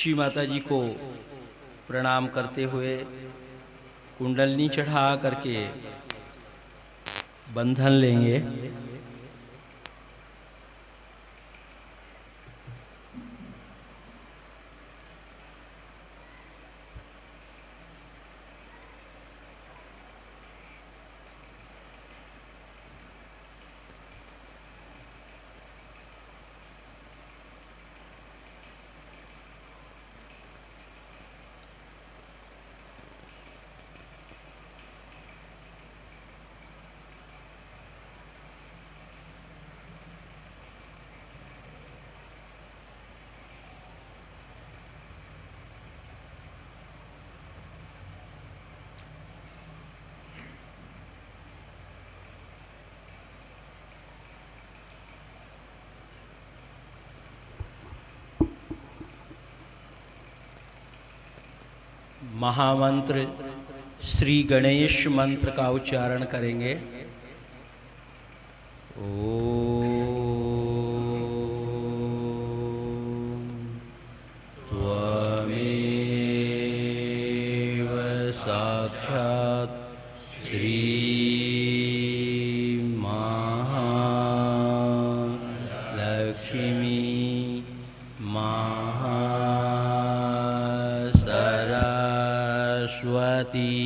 श्री माता जी को प्रणाम करते हुए कुंडलनी चढ़ा करके बंधन लेंगे। महामंत्र श्री गणेश मंत्र का उच्चारण करेंगे। ओम त्वमेव साक्षात् श्री महालक्ष्मी सरस्वती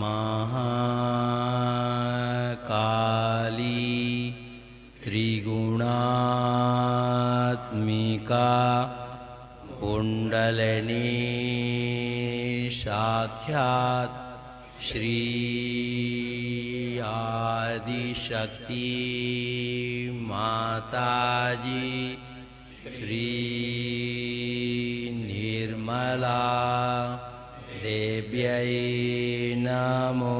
महाकाली त्रिगुणात्मिका कुंडलिनी साक्षात् श्री आदिशक्ति माताजी श्री निर्मला देव्यै नमो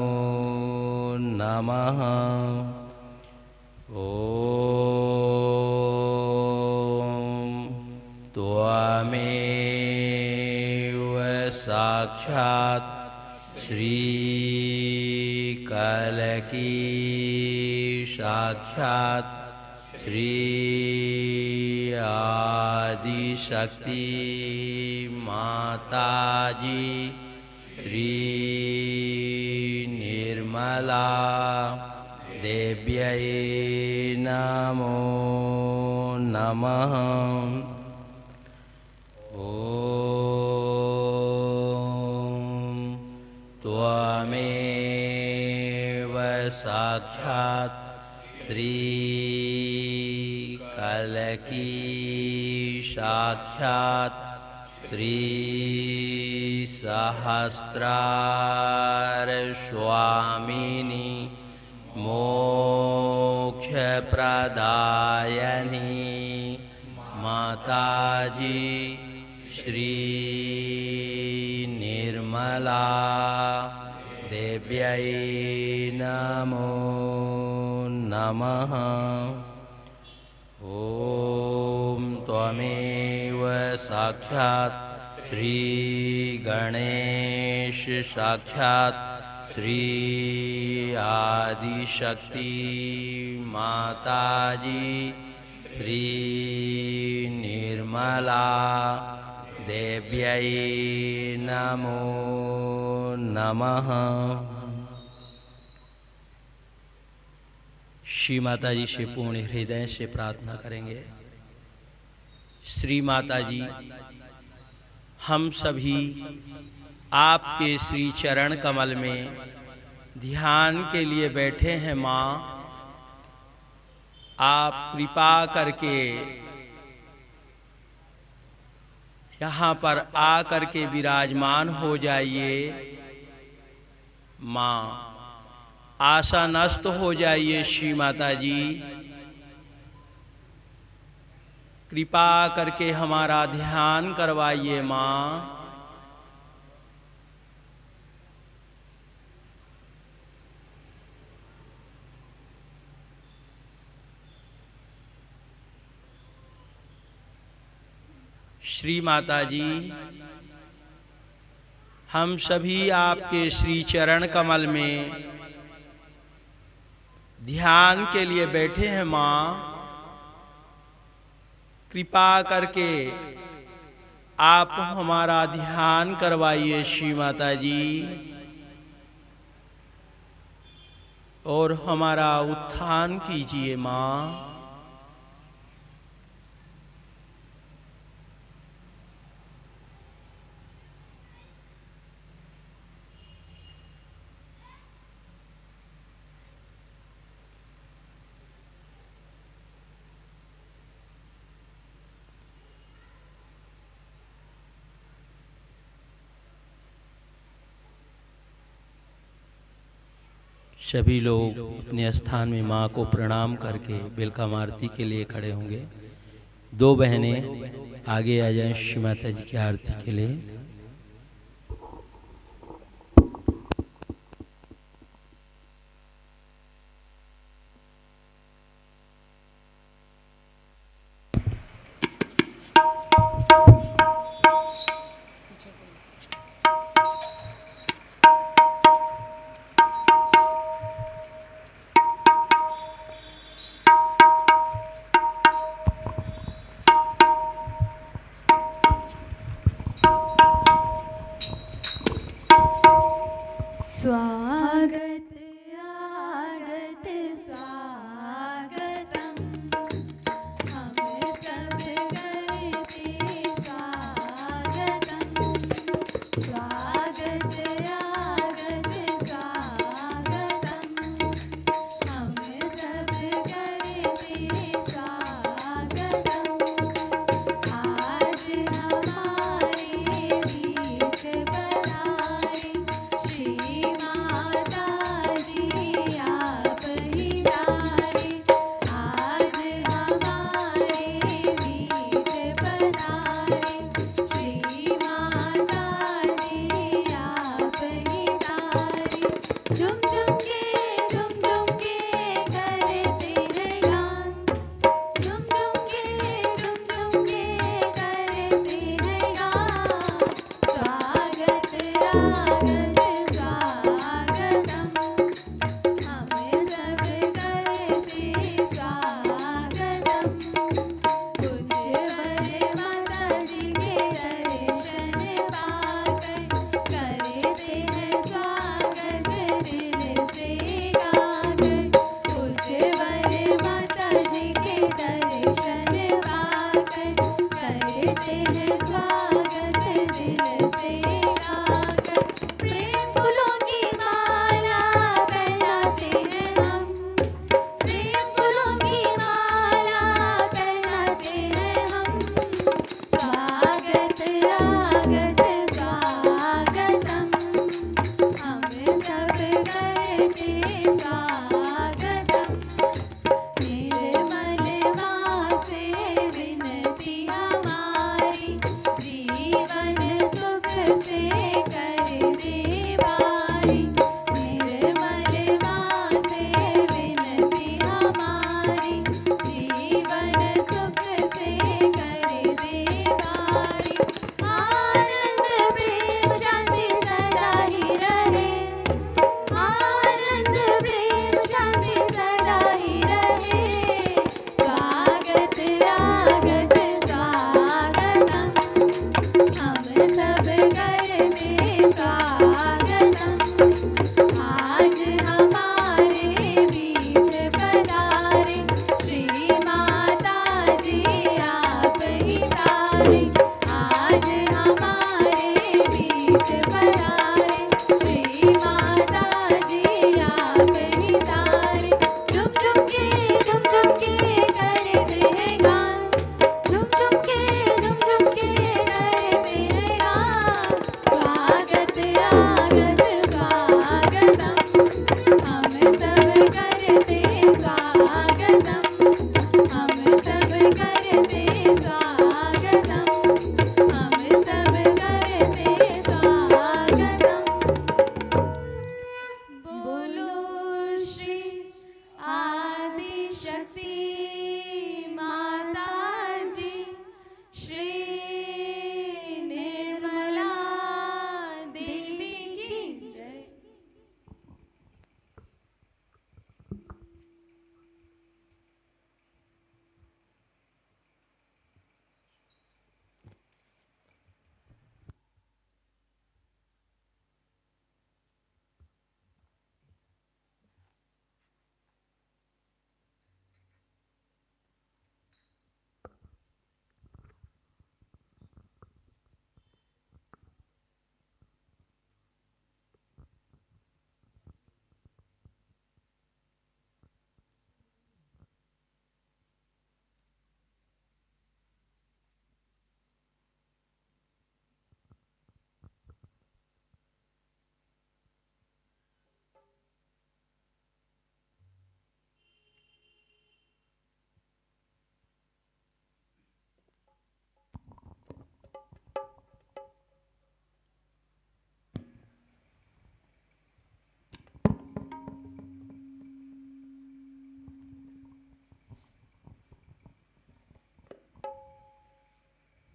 नमः। ओम त्वमेव साक्षात् श्री कलकी साक्षात् श्री आदिशक्ति माताजी श्री निर्मला देव्यै नमो नमः। ओम त्वमेव साक्षात् श्री कलकी साक्षात् श्री सहस्रार स्वामिनी मोक्षप्रदायिनी माताजी श्री निर्मला देव्यै नमो नमः। ओम त्वमेव साक्षात् श्री गणेश साक्षात् श्री आदिशक्ति माताजी श्री निर्मला देव्यै नमो नमः। श्री माता जी से पूर्ण हृदय से प्रार्थना करेंगे। श्री माता जी, हम सभी आपके श्री चरण कमल में ध्यान के लिए बैठे हैं। माँ, आप कृपा करके यहाँ पर आकर के विराजमान हो जाइए। माँ, आशा नष्ट हो जाइए। श्री माता जी, कृपा करके हमारा ध्यान करवाइए। माँ, श्री माता जी, हम सभी आपके श्री चरण कमल में ध्यान के लिए बैठे हैं। माँ, कृपा करके आप हमारा ध्यान करवाइए श्री माता जी, और हमारा उत्थान कीजिए माँ। सभी लोग अपने स्थान में माँ को प्रणाम करके बेलकम आरती के लिए खड़े होंगे। दो बहनें आगे आ जाएं श्री माता जी की आरती के लिए।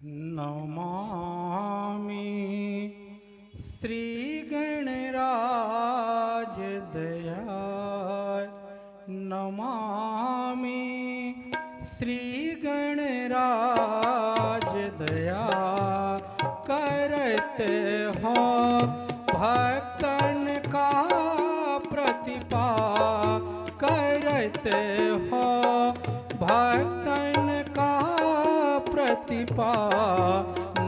नमामि श्री गणराज दयाल, नमामि श्री गणराज दया करते हो भक्तन का प्रतिपाल, करते हो भक्तन का प्रतिपाल।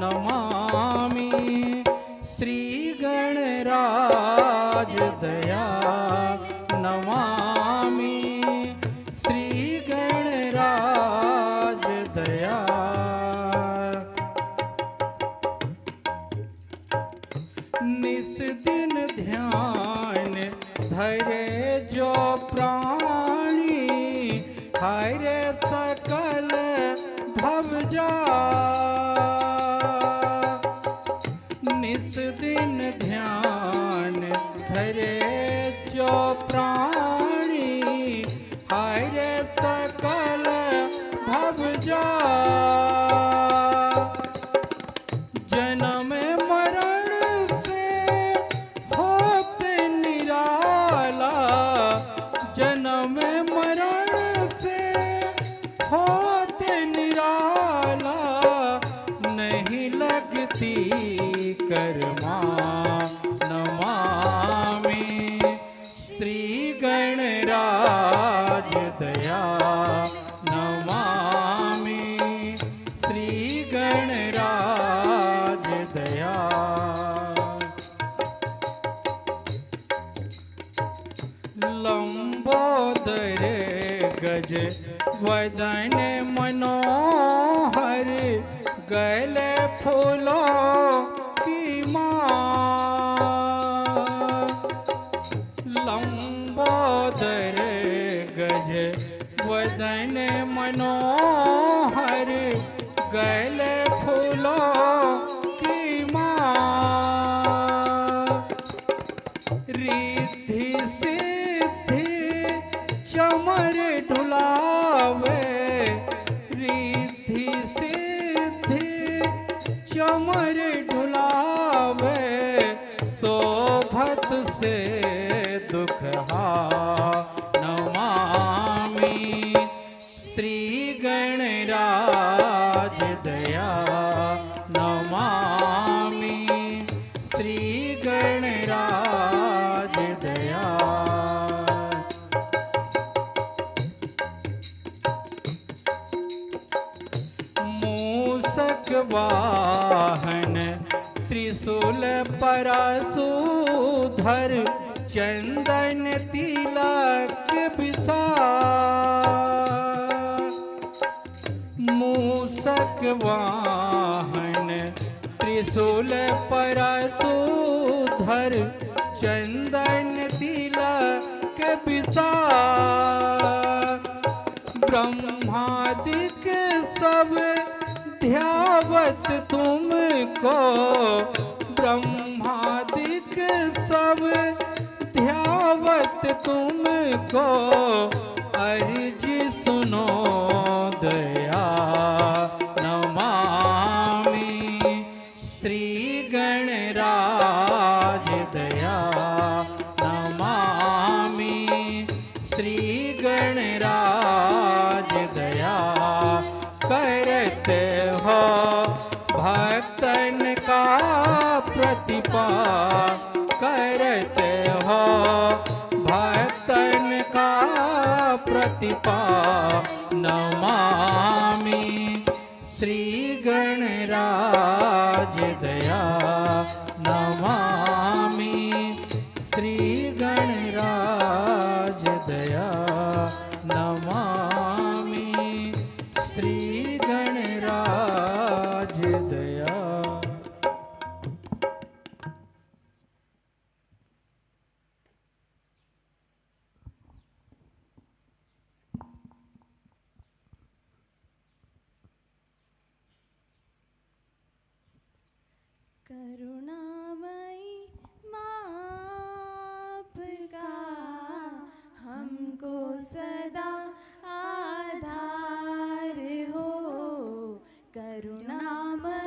नमामि श्री गणराज दया, नमामि श्री गणराज दया। निस दिन ध्यान धरे जो प्राणी, हरे सकल भव जा। निस दिन ध्यान धरे जो प्राणी, हरे सकल भव जा। जन्म मरण से होते निराला, जन्म मरण से होते निराला, नहीं लगती कर्मा। नमामि श्री गणराज दया, नमामि श्री गणराज दया। लंबोदर गज वदन मनोहर, गले फूलों की माँ। लंबोदर गज वदन मनोहर, गले फूलों की माँ। रिद्धि सिद्धि चमर ढुलावे, रिद्धि सिद्धि चमर ढुलावे, शोभत से दुख हा। नमामि श्री गणराज दया, नमामि श्री गणराज दया। मूषक वाहन त्रिशूल परशुधर, चंदन तिलक विशाल। मूषक वाहन त्रिशूल परशुधर, चंदन तिलक विशाल। ब्रह्मादिक सब ध्यावत तुमको, ब्रह्मादिक सब ध्यावत तुमको, अर्ज सुनो दया। नमामि श्री गणराज दया, नमामि श्री गणराज दया। करते हो भक्तन का प्रतिपाल, करते हो भक्तन का प्रतिपाल। नमामि श्री गणराज दया, नमामि श्री गणराज दया, नमामि श्री गणराज दया। करुणामयी माप का हमको सदा आधार हो, करुणामयी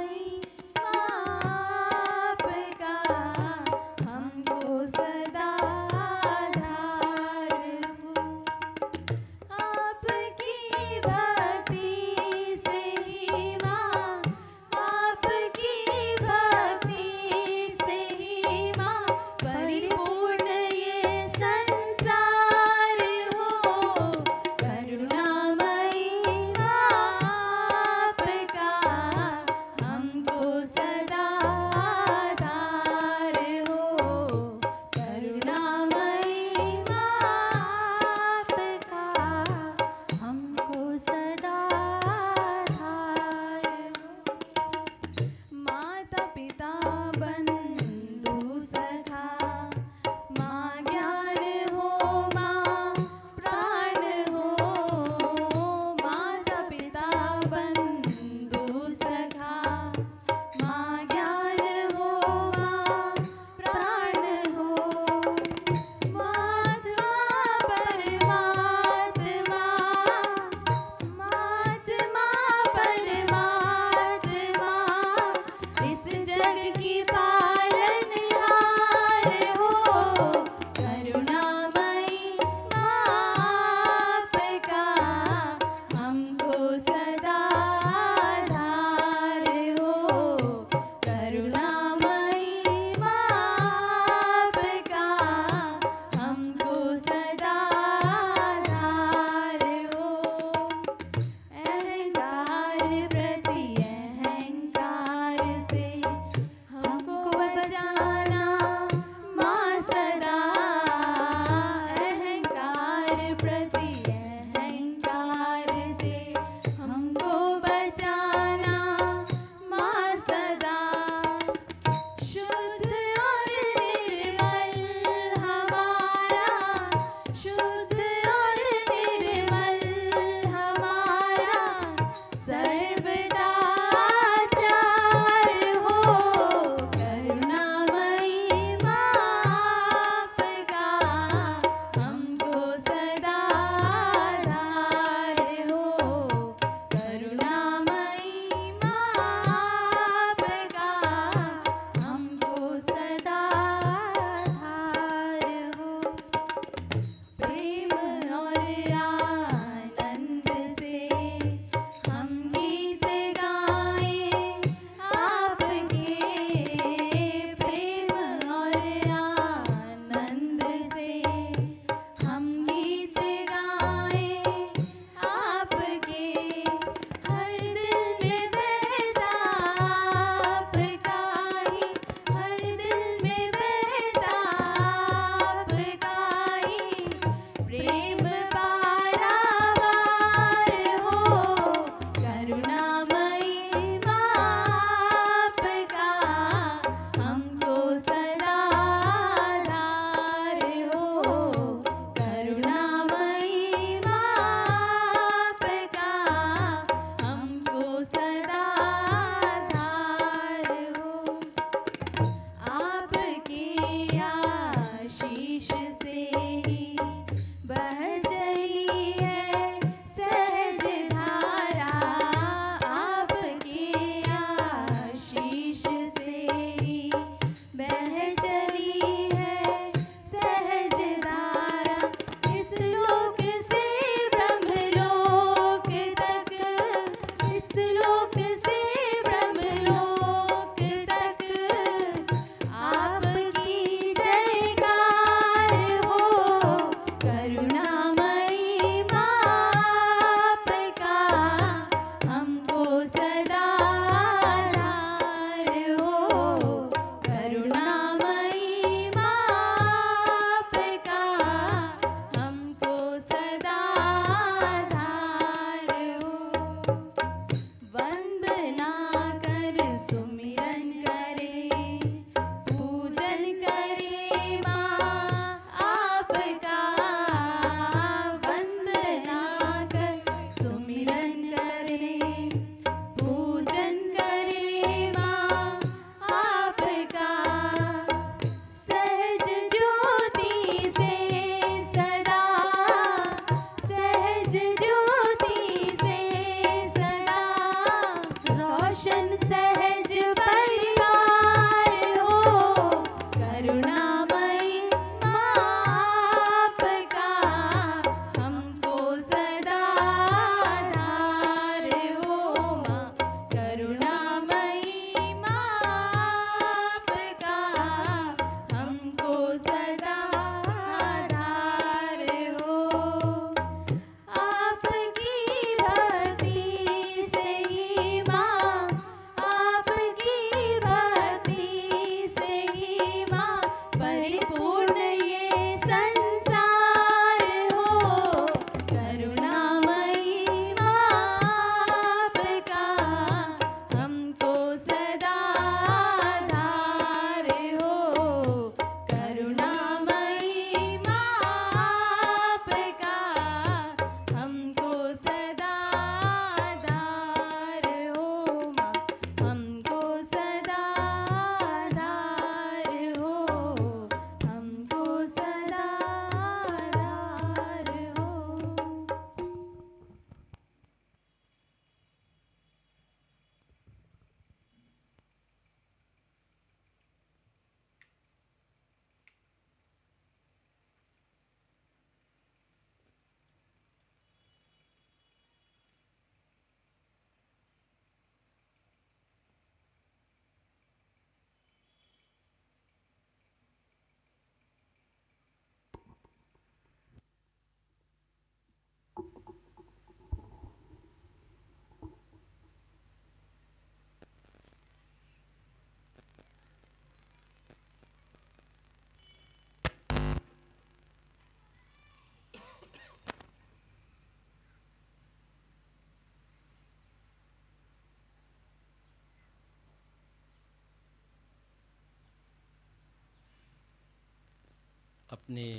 अपने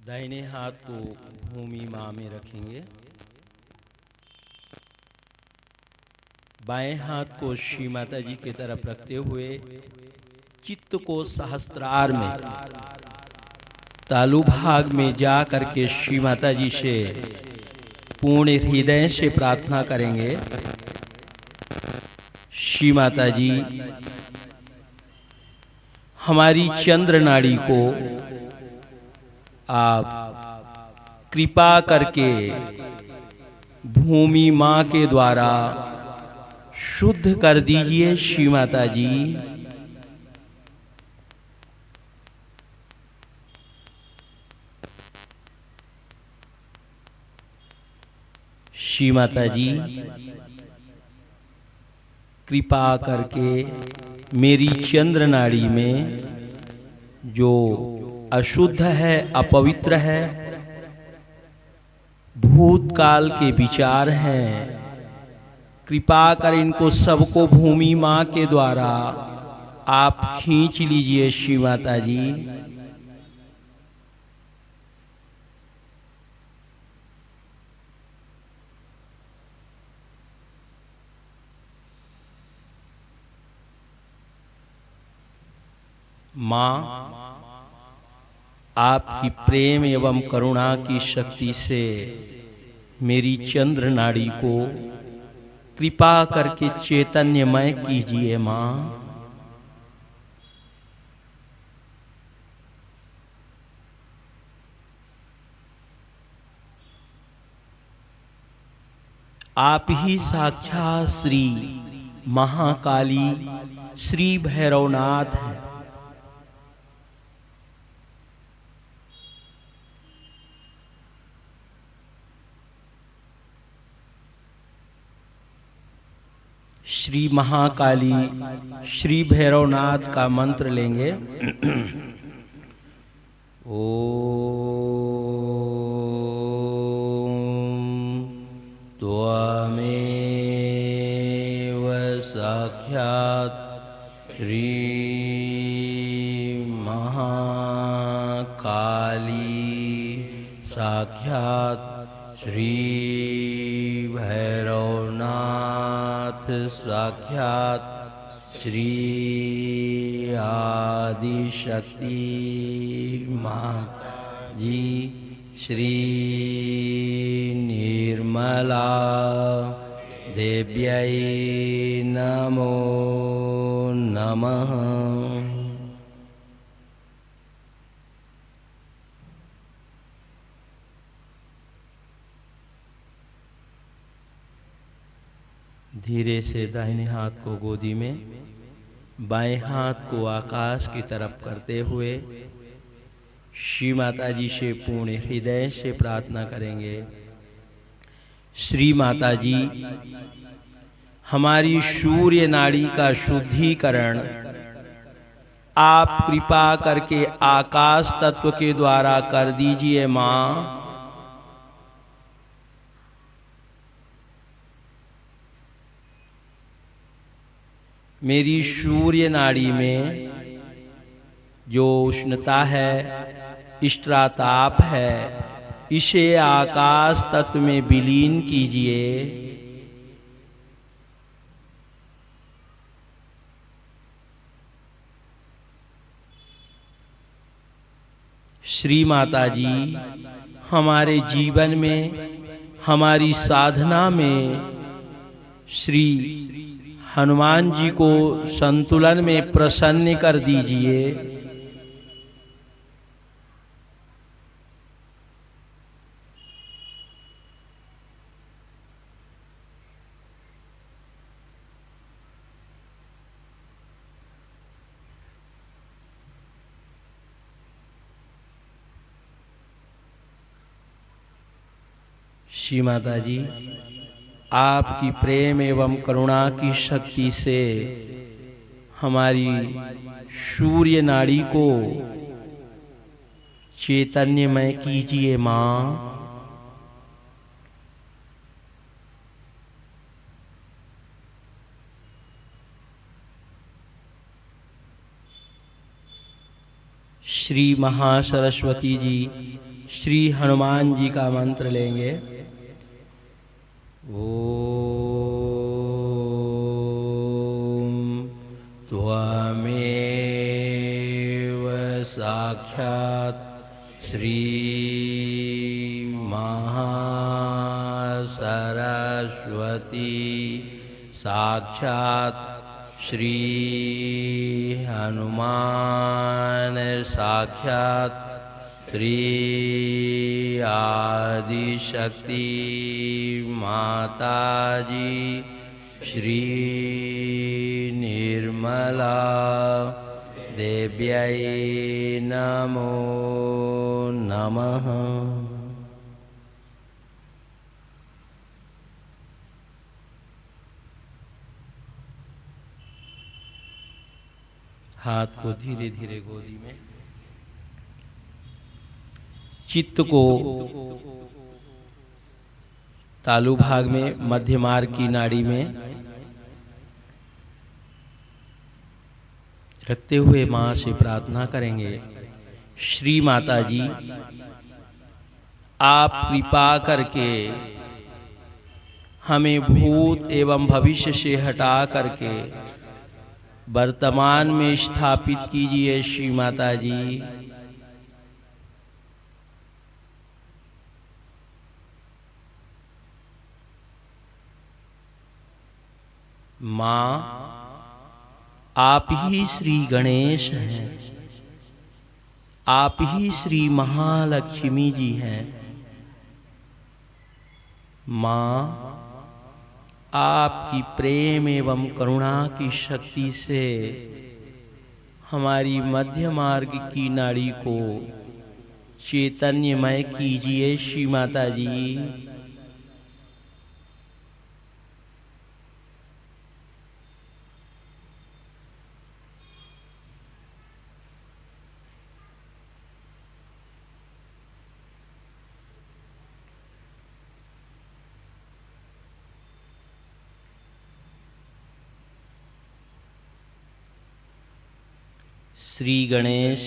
दाहिने हाथ को भूमि माँ में रखेंगे, बाएं हाथ को श्री माता जी की तरफ रखते हुए चित्त को सहस्त्रार में तालु भाग में जा करके श्री माता जी से पूर्ण हृदय से प्रार्थना करेंगे। श्री माता जी, हमारी चंद्र नाड़ी को आप कृपा करके भूमि माँ के द्वारा शुद्ध कर दीजिए। श्री माता जी, श्री माता जी, कृपा करके मेरी चंद्र नाड़ी में जो अशुद्ध है, अपवित्र है, भूतकाल के विचार हैं, कृपा कर इनको सबको भूमि माँ के द्वारा आप खींच लीजिए। श्री माता जी, माँ, आपकी प्रेम एवं करुणा की शक्ति से मेरी चंद्र नाड़ी को कृपा करके चैतन्यमय कीजिए। माँ, आप ही साक्षात श्री महाकाली श्री भैरवनाथ हैं। श्री महाकाली श्री भैरवनाथ का मंत्र लेंगे। ओम त्वमेव साक्षात् श्री महाकाली साक्षात् श्री भैरवनाथ साक्षात् श्री आदिशक्ति माँ जी श्री निर्मला देव्यै नमो नमः। धीरे से दाहिने हाथ को गोदी में, बाएं हाथ को आकाश की तरफ करते हुए श्री माता जी से पूर्ण हृदय से प्रार्थना करेंगे। श्री माता जी, हमारी सूर्य नाड़ी का शुद्धिकरण आप कृपा करके आकाश तत्व के द्वारा कर दीजिए। माँ, मेरी सूर्य नाड़ी में जो उष्णता है, इष्टताप है, इसे आकाश तत्व में विलीन कीजिए। श्री माता जी, हमारे जीवन में, हमारी साधना में श्री हनुमान जी को संतुलन में प्रसन्न कर दीजिए। श्री माता जी, आपकी प्रेम एवं करुणा की शक्ति से हमारी सूर्य नाड़ी को चैतन्यमय कीजिए। माँ, श्री महासरस्वती जी, श्री हनुमान जी का मंत्र लेंगे। ओम त्वमेव साक्षात् श्री महासरस्वती साक्षात् श्री हनुमान साक्षात् श्री आदिशक्ति माता जी श्री निर्मला देव्यै नमो नमः। हाथ को धीरे धीरे गोदी में, चित्त को तालु भाग में, मध्य मार्ग की नाड़ी में रखते हुए मां से प्रार्थना करेंगे। श्री माता जी, आप कृपा करके हमें भूत एवं भविष्य से हटा करके वर्तमान में स्थापित कीजिए। श्री माता जी, मां आप ही श्री गणेश हैं, आप ही श्री महालक्ष्मी जी हैं। मां आपकी प्रेम एवं करुणा की शक्ति से हमारी मध्य मार्ग की नाड़ी को चैतन्यमय कीजिए। श्री माता जी, श्री गणेश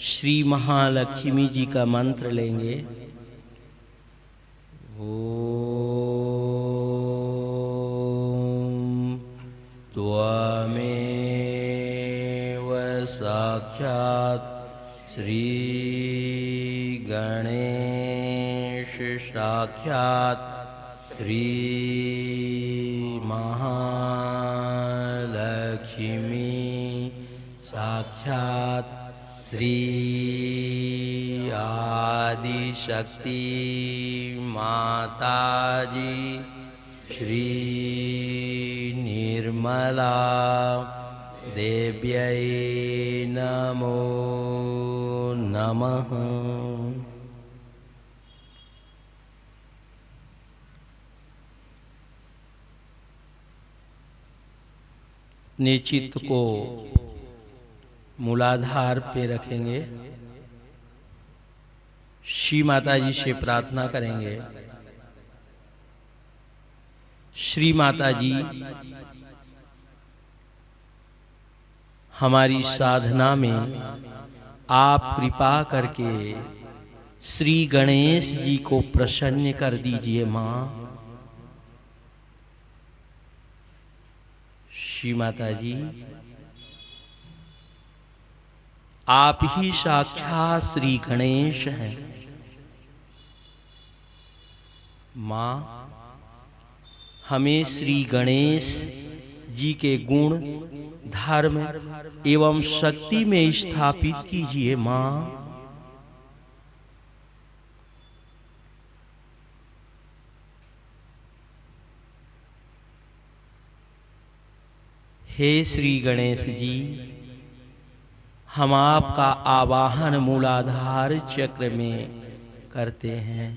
श्री महालक्ष्मी जी का मंत्र लेंगे। ओम त्वमेव साक्षात् श्री गणेश साक्षात् श्री महालक्ष्मी साक्षात् श्री आदिशक्ति माता जी श्री निर्मला देव्यै नमो नमः। अपने चित्त को मूलाधार पे रखेंगे। श्री माता जी से प्रार्थना करेंगे। श्री माता जी, हमारी साधना में आप कृपा करके श्री गणेश जी को प्रसन्न कर दीजिए। मां, श्री माता जी, आप ही साक्षात श्री गणेश हैं। मां, हमें श्री गणेश जी के गुण, धर्म एवं शक्ति में स्थापित कीजिए। मां, हे श्री गणेश जी, हम आपका आवाहन मूलाधार चक्र में करते हैं।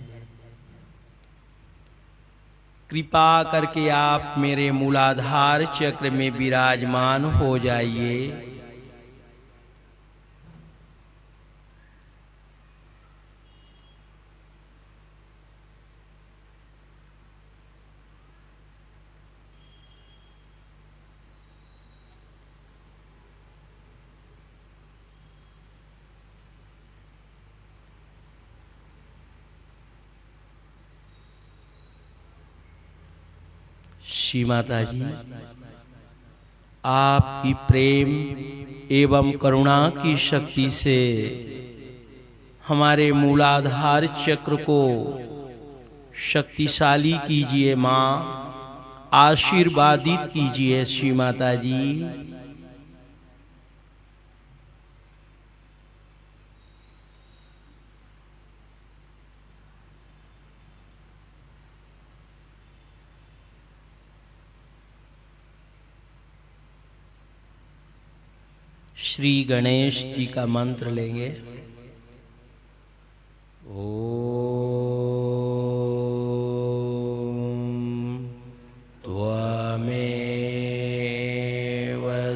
कृपा करके आप मेरे मूलाधार चक्र में विराजमान हो जाइए। श्री माता जी, आपकी प्रेम एवं करुणा की शक्ति से हमारे मूलाधार चक्र को शक्तिशाली कीजिए माँ, आशीर्वादित कीजिए श्री माता जी। श्री गणेश जी का मंत्र लेंगे। ओम त्वमेव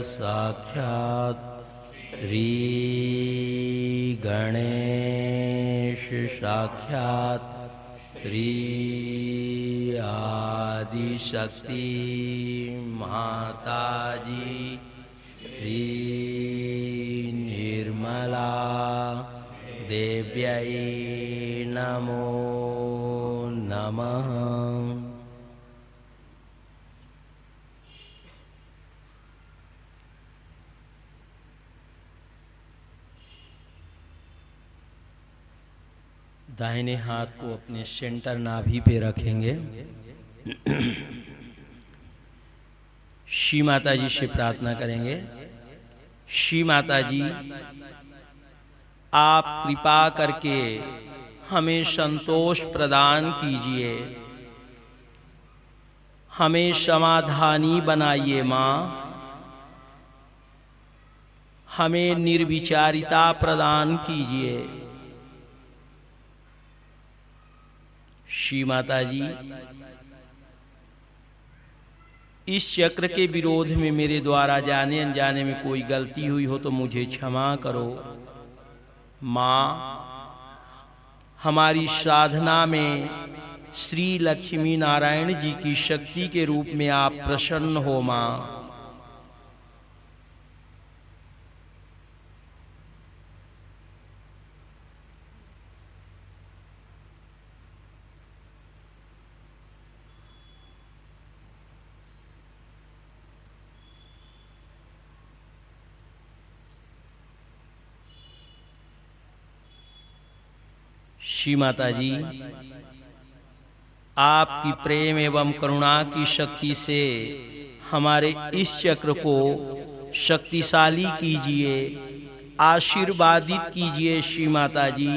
साक्षात् श्री गणेश साक्षात् श्री आदिशक्ति माता जी श्री निर्मला देव्यै नमो नमः। दाहिने हाथ को अपने सेंटर नाभि पे रखेंगे। श्री माता जी से प्रार्थना करेंगे। श्री माता जी, आप कृपा करके हमें संतोष प्रदान कीजिए, हमें समाधानी बनाइए माँ, हमें निर्विचारिता प्रदान कीजिए। श्री माता जी, इस चक्र के विरोध में मेरे द्वारा जाने अनजाने में कोई गलती हुई हो तो मुझे क्षमा करो माँ। हमारी साधना में श्री लक्ष्मी नारायण जी की शक्ति के रूप में आप प्रसन्न हो माँ। श्री माता जी, आपकी प्रेम एवं करुणा की शक्ति से हमारे इस चक्र को शक्तिशाली कीजिए, आशीर्वादित कीजिए श्री माता जी।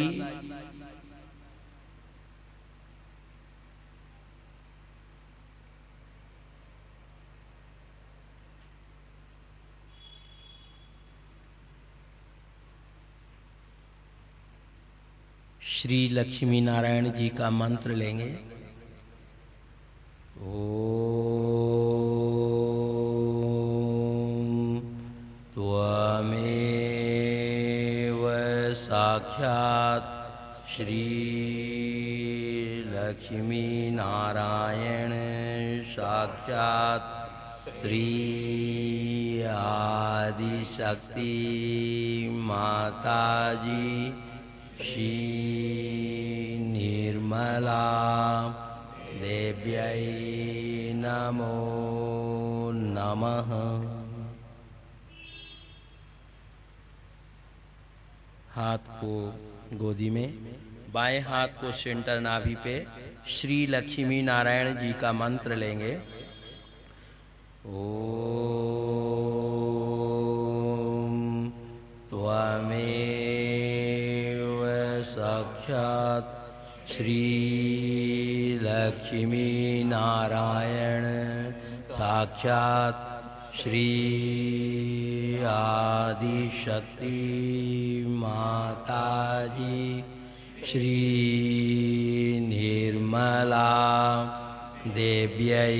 श्री लक्ष्मी नारायण जी का मंत्र लेंगे। ओम त्वमेव साक्षात् श्री लक्ष्मी नारायण साक्षात् श्री आदिशक्ति माता जी श्री निर्मला देव्यै नमो नमः। हाथ को गोदी में, बाएं हाथ को सेंटर नाभि पे श्री लक्ष्मी नारायण जी का मंत्र लेंगे। ओम त्वमेव साक्षात् श्री लक्ष्मी नारायण साक्षात् श्री आदिशक्ति माता जी श्री निर्मला देव्यै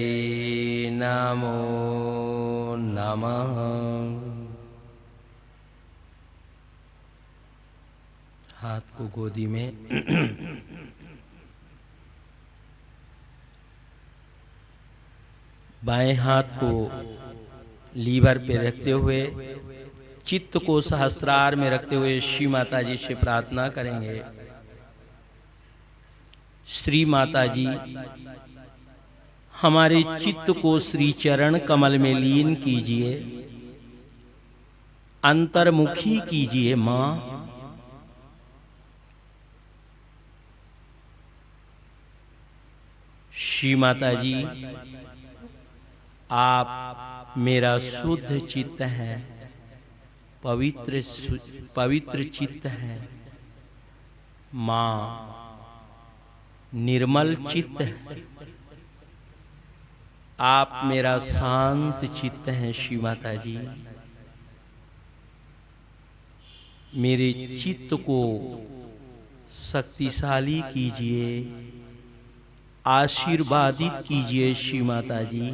नमो नमः। हाथ को गोदी में, बाएं हाथ को लीवर पे रखते हुए चित्त को सहस्त्रार में रखते हुए श्री माता जी से प्रार्थना करेंगे। श्री माता जी, हमारे चित्त को श्री चरण कमल में लीन कीजिए, अंतर्मुखी कीजिए मां। श्री माता जी, आप मेरा शुद्ध चित्त है, पवित्र चित्त है मां, निर्मल चित्त है। आप मेरा शांत चित्त है श्री माता जी। मेरे चित्त को शक्तिशाली कीजिए, आशीर्वादित कीजिए श्री माता जी।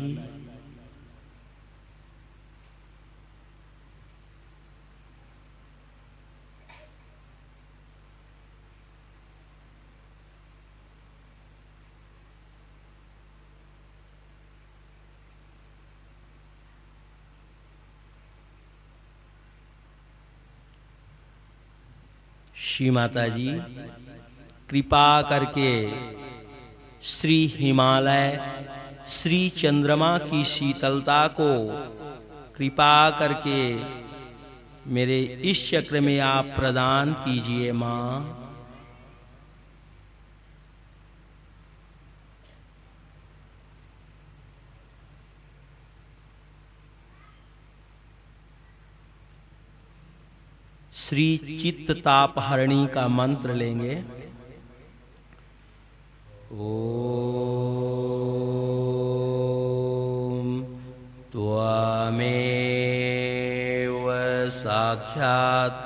श्री माता जी, कृपा करके श्री हिमालय, श्री चंद्रमा की शीतलता को कृपा करके मेरे इस चक्र में आप प्रदान कीजिए मां। श्री चित्त ताप हरणी का मंत्र लेंगे। ओम त्वमेव साक्षात्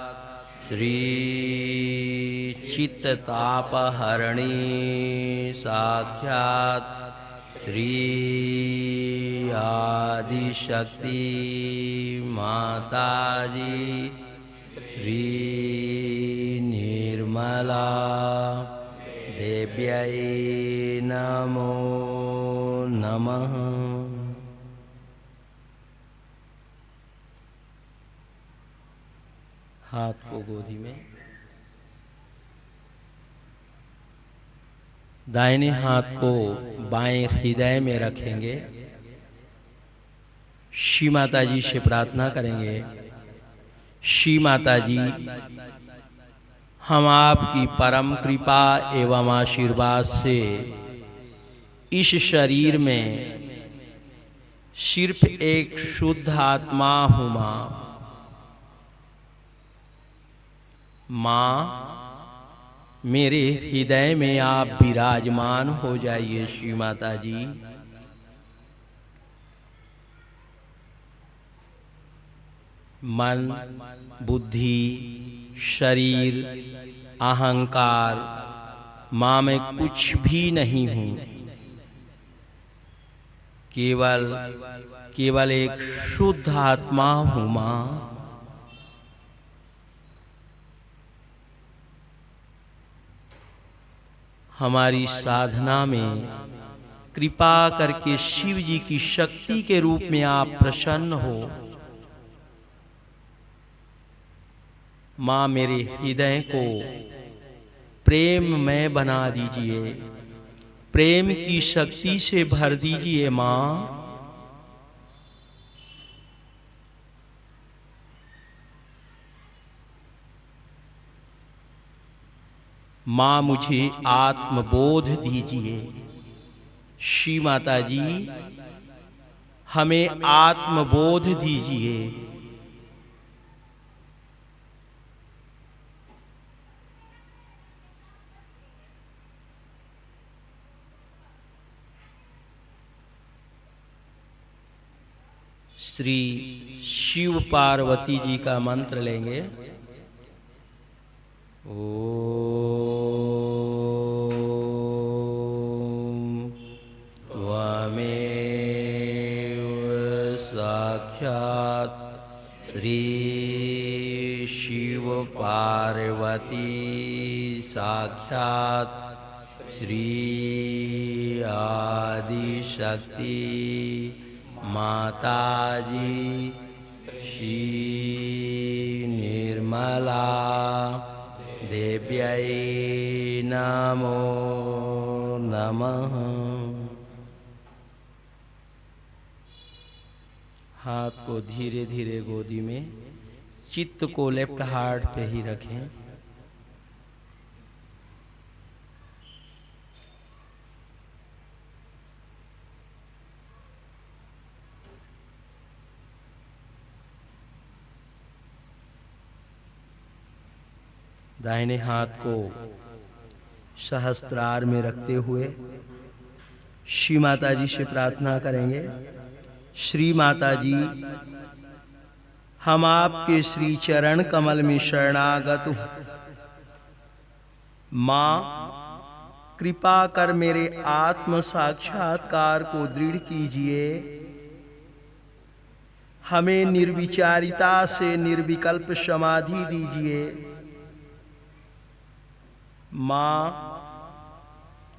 श्री चित्त ताप हरणी साक्षात् श्री आदिशक्ति माता जी श्री निर्मला देव्यै नमो नमः। हाथ को गोदी में, दाहिने हाथ को बाएं हृदय में रखेंगे। श्री माता जी से प्रार्थना करेंगे, श्री माता जी, हम आपकी परम कृपा एवं आशीर्वाद से इस शरीर में सिर्फ एक शुद्ध आत्मा हूं मां। मां, मेरे हृदय में आप विराजमान हो जाइए श्री माता जी। मन, बुद्धि, शरीर, अहंकार, मां मैं कुछ भी नहीं हूं, केवल एक शुद्ध आत्मा हूं मां। हमारी साधना में कृपा करके शिव जी की शक्ति के रूप में आप प्रसन्न हो। मां, मेरे हृदय को प्रेममय बना दीजिए, प्रेम की शक्ति से भर दीजिए मां। मां, मुझे आत्मबोध दीजिए। श्री माता जी, हमें आत्मबोध दीजिए। श्री शिव पार्वती जी का मंत्र लेंगे। ओम त्वमेव साक्षात् श्री शिव पार्वती साक्षात् श्री आदिशक्ति माता जी श्री निर्मला देव्यै नमो नमः। हाथ को धीरे धीरे गोदी में, चित्त को लेफ्ट हार्ट पे ही रखें। दाहिने हाथ को सहस्त्रार में रखते हुए श्री माता जी से प्रार्थना करेंगे। श्री माता जी, हम आपके श्री चरण कमल में शरणागत हूं। मां, कृपा कर मेरे आत्म साक्षात्कार को दृढ़ कीजिए। हमें निर्विचारिता से निर्विकल्प समाधि दीजिए। मां,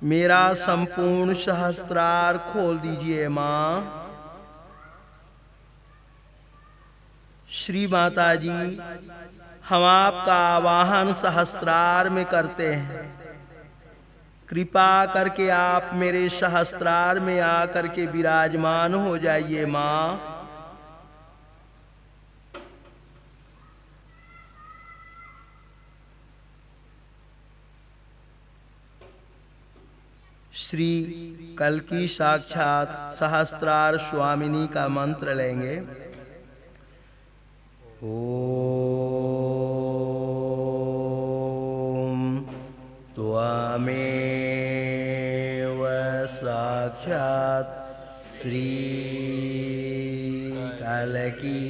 मेरा संपूर्ण सहस्त्रार खोल दीजिए। मां, श्री माता जी, हम आपका आवाहन सहस्त्रार में करते हैं। कृपा करके आप मेरे सहस्त्रार में आकर के विराजमान हो जाइए। मां, श्री कल्की साक्षात सहस्त्रार स्वामिनी का मंत्र लेंगे। ओम त्वमेव साक्षात् श्री कल्की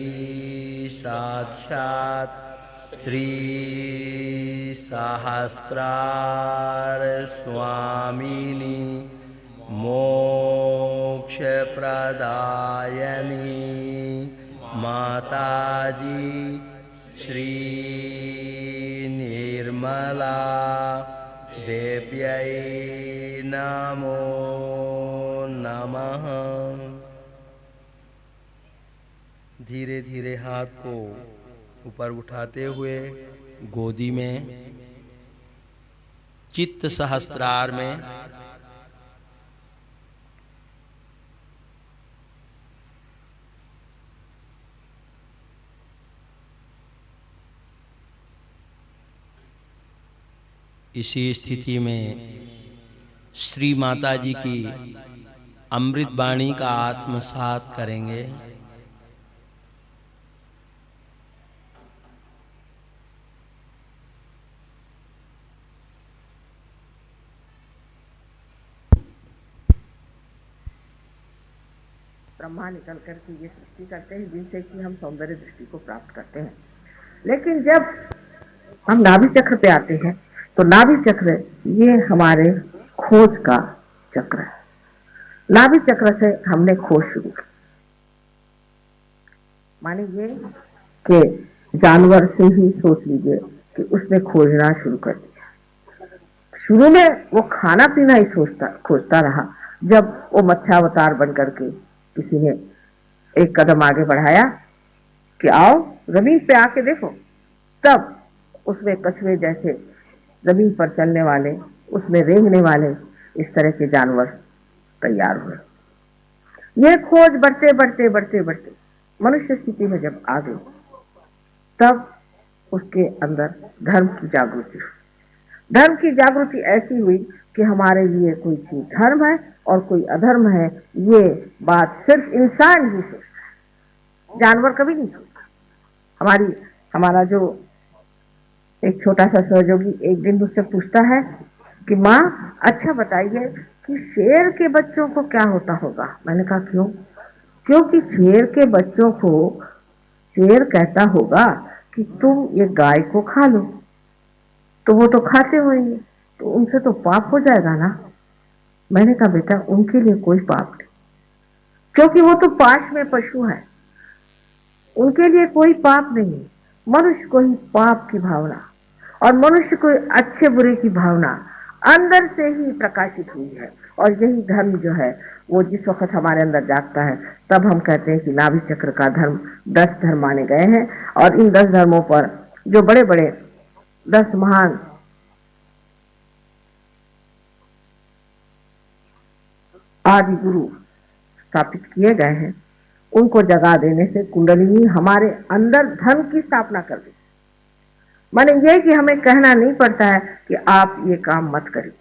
साक्षात् श्री सहस्त्रार स्वामिनी मोक्ष प्रदायनी माताजी श्री निर्मला देव्यै नमो नमः। धीरे धीरे हाथ को ऊपर उठाते हुए गोदी में, चित्त सहस्त्रार में इसी स्थिति में श्री माता जी की अमृत वाणी का आत्मसात करेंगे। ब्रह्मा निकल करके ये सृष्टि करते हैं जिनसे कि हम सौंदर्य दृष्टि को प्राप्त करते हैं। लेकिन जब हम नाभि चक्र पे आते हैं तो नाभि चक्र ये हमारे खोज का चक्र है। नाभि चक्र से हमने खोज शुरू की। माने ये कि जानवर से ही सोच लीजिए कि उसने खोजना शुरू कर दिया। शुरू में वो खाना पीना ही खोजता रहा। जब वो मत्स्यावतार बन करके किसी ने एक कदम आगे बढ़ाया कि आओ जमीन पे आके देखो, तब उसमें कछुए जैसे जमीन पर चलने वाले, उसमें रेंगने वाले इस तरह के जानवर तैयार हुए। ये खोज बढ़ते बढ़ते बढ़ते बढ़ते मनुष्य स्थिति में जब आ गई, तब उसके अंदर धर्म की जागृति हुई। धर्म की जागृति ऐसी हुई कि हमारे लिए कोई चीज धर्म है और कोई अधर्म है, ये बात सिर्फ इंसान ही सोचता है, जानवर कभी नहीं सोचता। हमारा जो एक छोटा सा सहयोगी एक दिन मुझसे पूछता है कि माँ अच्छा बताइए कि शेर के बच्चों को क्या होता होगा। मैंने कहा क्यों? क्योंकि शेर के बच्चों को शेर कहता होगा कि तुम ये गाय को खा लो, तो वो तो खाते होंगे, तो उनसे तो पाप हो जाएगा ना। मैंने कहा बेटा उनके लिए कोई पाप नहीं, क्योंकि वो तो पाश में पशु है, उनके लिए कोई पाप नहीं। मनुष्य को ही पाप की भावना और मनुष्य को अच्छे बुरे की भावना अंदर से ही प्रकाशित हुई है। और यही धर्म जो है वो जिस वक्त हमारे अंदर जागता है, तब हम कहते हैं कि नाभि चक्र का धर्म 10 धर्म माने गए हैं। और इन 10 धर्मों पर जो बड़े बड़े 10 महान आदि गुरु स्थापित किए गए हैं, उनको जगा देने से कुंडलिनी हमारे अंदर धन की स्थापना कर दी। माने ये कि हमें कहना नहीं पड़ता है कि आप ये काम मत करिए।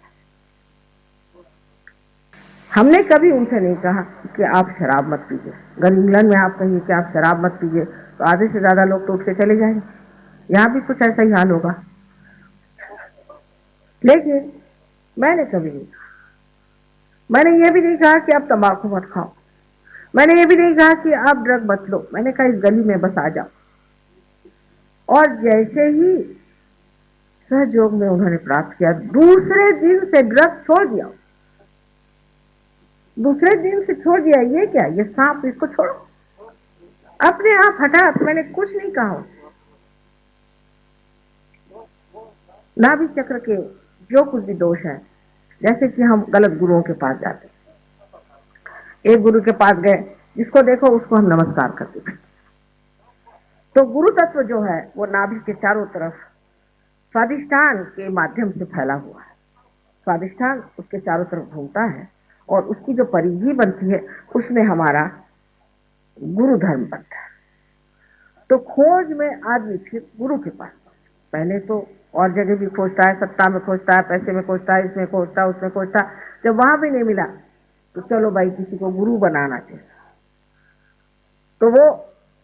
हमने कभी उनसे नहीं कहा कि आप शराब मत पीजिए। अगर इंग्लैंड में आप कहिए कि आप शराब मत पीजिए तो आधे से ज्यादा लोग तो उठ के चले जाएंगे। यहाँ भी कुछ ऐसा ही हाल होगा। लेकिन मैंने कभी नहीं कहा, मैंने ये भी नहीं कहा कि आप तंबाकू मत खाओ, मैंने ये भी नहीं कहा कि आप ड्रग मत लो। मैंने कहा इस गली में बस आ जाओ। और जैसे ही सहयोग में उन्होंने प्राप्त किया, दूसरे दिन से ड्रग छोड़ दिया। दूसरे दिन से छोड़ दिया। ये क्या, ये सांप, इसको छोड़ो, अपने आप हटा। मैंने कुछ नहीं कहा। नाभि चक्र के जो कुछ भी दोष है, जैसे कि हम गलत गुरुओं के पास जाते, एक गुरु के पास गए, जिसको देखो उसको हम नमस्कार करते थे। तो गुरु तत्व जो है वो नाभि के चारों तरफ स्वादिष्ठान के माध्यम से फैला हुआ है। स्वादिष्ठान उसके चारों तरफ घूमता है और उसकी जो परिधि बनती है उसमें हमारा गुरु धर्म बनता है। तो खोज में आदमी फिर गुरु के पास, पहले तो और जगह भी खोजता है, सत्ता में खोजता है, पैसे में खोजता है, इसमें खोजता है, उसमें खोजता है। जब वहां भी नहीं मिला तो चलो भाई किसी को गुरु बनाना चाहिए। तो वो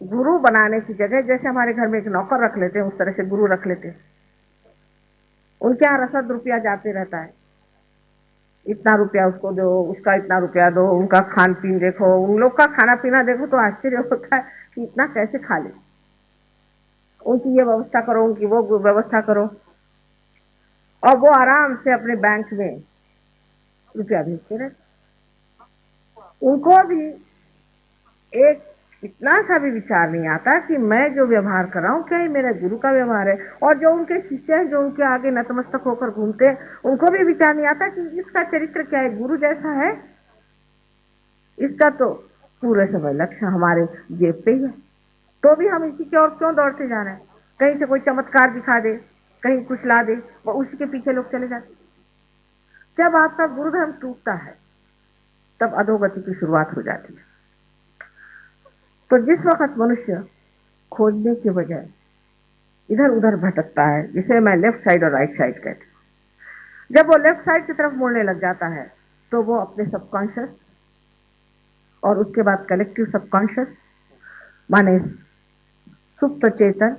गुरु बनाने की जगह जैसे हमारे घर में एक नौकर रख लेते हैं, उस तरह से गुरु रख लेते हैं। उनके यहाँ रसद रुपया जाते रहता है, इतना रुपया उसको दो, उसका इतना रुपया दो, उनका खान पीन देखो, उन लोग का खाना पीना देखो तो आश्चर्य होता है कि इतना कैसे खा ले। उनकी ये व्यवस्था करो, उनकी वो व्यवस्था करो, और वो आराम से अपने बैंक में रुपया भेजते रहते। उनको भी एक इतना सा भी विचार नहीं आता कि मैं जो व्यवहार कर रहा हूँ क्या ये मेरा गुरु का व्यवहार है। और जो उनके शिष्य हैं, जो उनके आगे नतमस्तक होकर घूमते हैं, उनको भी विचार नहीं आता कि इसका चरित्र क्या है, गुरु जैसा है। इसका तो पूरे समय लक्ष्य हमारे जेब पे ही है, तो भी हम इसी की ओर क्यों दौड़ते जा रहे हैं। कहीं से कोई चमत्कार दिखा दे, कहीं कुछ ला दे, वो उसी के पीछे लोग चले जाते। जब आपका गुरुधर्म टूटता है तब अधोगति की शुरुआत हो जाती है। तो जिस वक्त मनुष्य खोजने के बजाय इधर उधर भटकता है, जिसे मैं लेफ्ट साइड और राइट साइड कहती हूँ, जब वो लेफ्ट साइड की तरफ मुड़ने लग जाता है तो वो अपने सबकॉन्शियस और उसके बाद कलेक्टिव सबकॉन्शियस माने सुप्त चेतन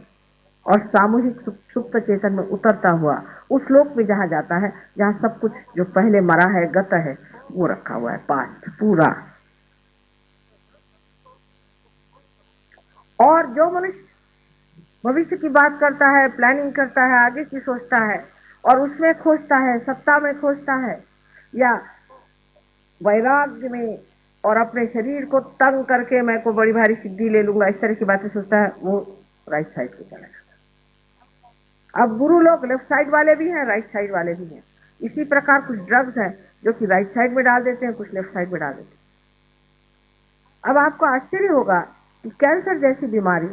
और सामूहिक सुप्त चेतन में उतरता हुआ उस लोक में जहां जाता है जहां सब कुछ जो पहले मरा है, गत है, वो रखा हुआ है, पास्ट पूरा। और जो मनुष्य भविष्य की बात करता है, प्लानिंग करता है, आगे की सोचता है और उसमें खोजता है, सत्ता में खोजता है या वैराग्य में और अपने शरीर को तंग करके मैं को बड़ी भारी सिद्धि ले लूंगा, इस तरह की बातें सोचता है, वो राइट साइड पे चला जाता है। अब गुरु लोग लेफ्ट साइड वाले भी हैं, राइट साइड वाले भी हैं। इसी प्रकार कुछ ड्रग्स हैं जो कि राइट साइड में डाल देते हैं, कुछ लेफ्ट साइड में डाल देते हैं। अब आपको आश्चर्य होगा कि कैंसर जैसी बीमारी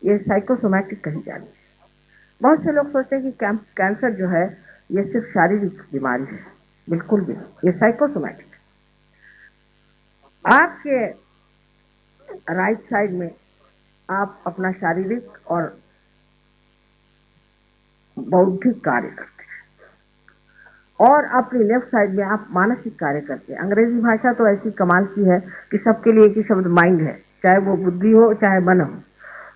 ये साइकोसोमैटिक कही जाती है। बहुत से लोग सोचते हैं कि कैंसर जो है ये सिर्फ शारीरिक बीमारी है, बिल्कुल भी नहीं, ये साइकोसोमैटिक। आपके राइट साइड में आप अपना शारीरिक और बौद्धिक कार्य करते हैं और अपनी लेफ्ट साइड में आप मानसिक कार्य करते हैं। अंग्रेजी भाषा तो ऐसी कमाल की है कि सबके लिए एक ही शब्द माइंड है, चाहे वो बुद्धि हो चाहे मन हो।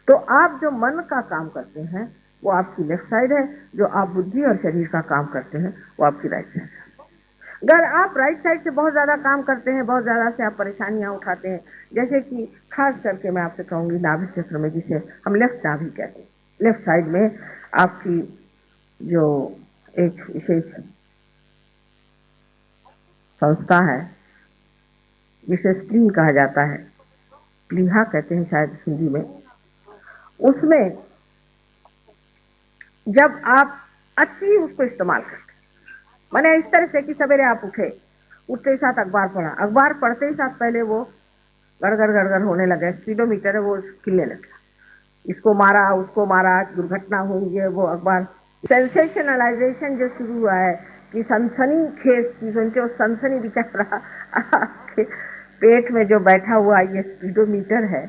तो आप जो मन का काम करते हैं वो आपकी लेफ्ट साइड है, जो आप बुद्धि और शरीर का काम करते हैं वो आपकी राइट साइड है। अगर आप राइट साइड से बहुत ज़्यादा काम करते हैं, बहुत ज़्यादा से आप परेशानियां उठाते हैं, जैसे कि खास करके मैं आपसे कहूँगी नाभि क्षेत्र में, जिसे हम लेफ्ट नाभि कहते हैं, लेफ्ट साइड में आपकी जो एक विशेष संस्था है जिसे स्प्लीन कहा जाता है, प्लीहा कहते हैं शायद हिंदी में, उसमें जब आप अच्छी उसको इस्तेमाल करते, मैंने इस तरह से कि सवेरे आप उठे, उठते ही साथ अखबार पढ़ा, अखबार पढ़ते ही साथ पहले वो गड़गड़ गड़गड़ होने लगे, स्पीडोमीटर है वो खिलने लगा, इसको मारा उसको मारा, दुर्घटना हुई है, वो अखबार सेंसेशनलाइजेशन जो शुरू हुआ है कि सनसनी खेज चीजों के, सनसनी दिखा रहा आपके पेट में जो बैठा हुआ ये स्पीडोमीटर है,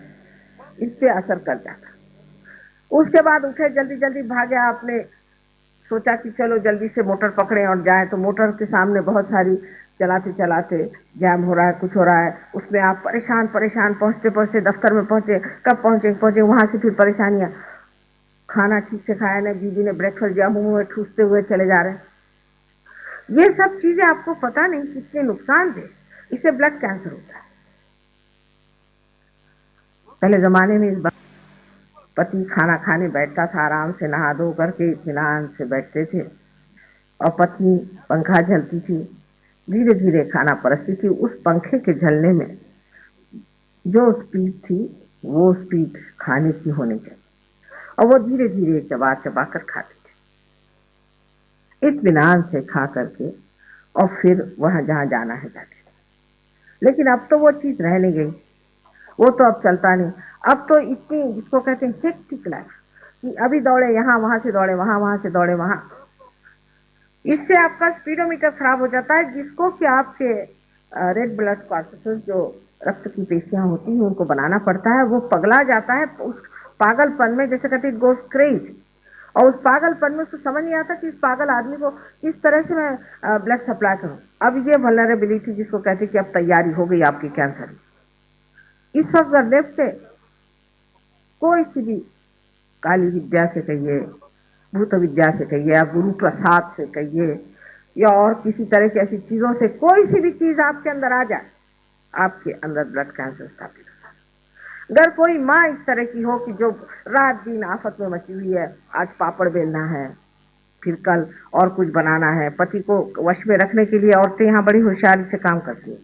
इस पे असर कर जाता। उसके बाद उठे, जल्दी जल्दी भागे, आपने सोचा कि चलो जल्दी से मोटर पकड़े और जाए, तो मोटर के सामने बहुत सारी, चलाते चलाते जैम हो रहा है, कुछ हो रहा है, उसमें आप परेशान परेशान, पहुंचते पहुंचते दफ्तर में पहुंचे, कब पहुंचे वहां से फिर परेशानियां, खाना ठीक से खाया नहीं, बीबी ने ब्रेकफास्ट दिया, मुंह में ठूसते हुए चले जा रहे हैं। ये सब चीजें आपको पता नहीं कितने नुकसान दे, इससे ब्लड कैंसर होता है। पहले जमाने में इस बात, पति खाना खाने बैठता था, आराम से नहा धो करके इत्मीनान से बैठते थे, और पत्नी पंखा झलती थी, धीरे धीरे खाना परसती थी। उस पंखे के झलने में जो स्पीड थी वो स्पीड खाने की होनी चाहिए, और वो धीरे धीरे चबा चबा कर खाती थी, इत्मीनान से खा करके, और फिर वहां जहां जाना है जाते थे। लेकिन अब तो वो चीज रह नहीं गई, वो तो अब चलता नहीं। अब तो इतनी, जिसको कहते हैं हेक्टिक लाइफ, कि अभी दौड़े यहाँ, वहां से दौड़े वहां, वहां से दौड़े वहां, इससे आपका स्पीडोमीटर खराब हो जाता है, जिसको कि आपके रेड ब्लड कॉर्पसेस, जो रक्त की पेशियां होती हैं, उनको बनाना पड़ता है। वो पगला जाता है उस पागलपन में, जैसे कहते हैं गोस क्रेज, और उस पागलपन में उसको समझ नहीं आता कि इस पागल आदमी को किस तरह से मैं ब्लड सप्लाई करूं। अब ये वल्नरेबिलिटी, जिसको कहते हैं कि अब तैयारी हो गई आपकी कैंसर की, इस वक्त गर्देव से कोई सी भी काली विद्या से कहिए, भूत विद्या से कहिए, या गुरु प्रसाद से कहिए, या और किसी तरह की ऐसी चीजों से कोई सी भी चीज आपके अंदर आ जाए, आपके अंदर ब्लड कैंसर स्थापित होता है। अगर कोई माँ इस तरह की हो कि जो रात दिन आफत में मची हुई है, आज पापड़ बेलना है, फिर कल और कुछ बनाना है, पति को वश में रखने के लिए औरतें यहाँ बड़ी होशियारी से काम करती है,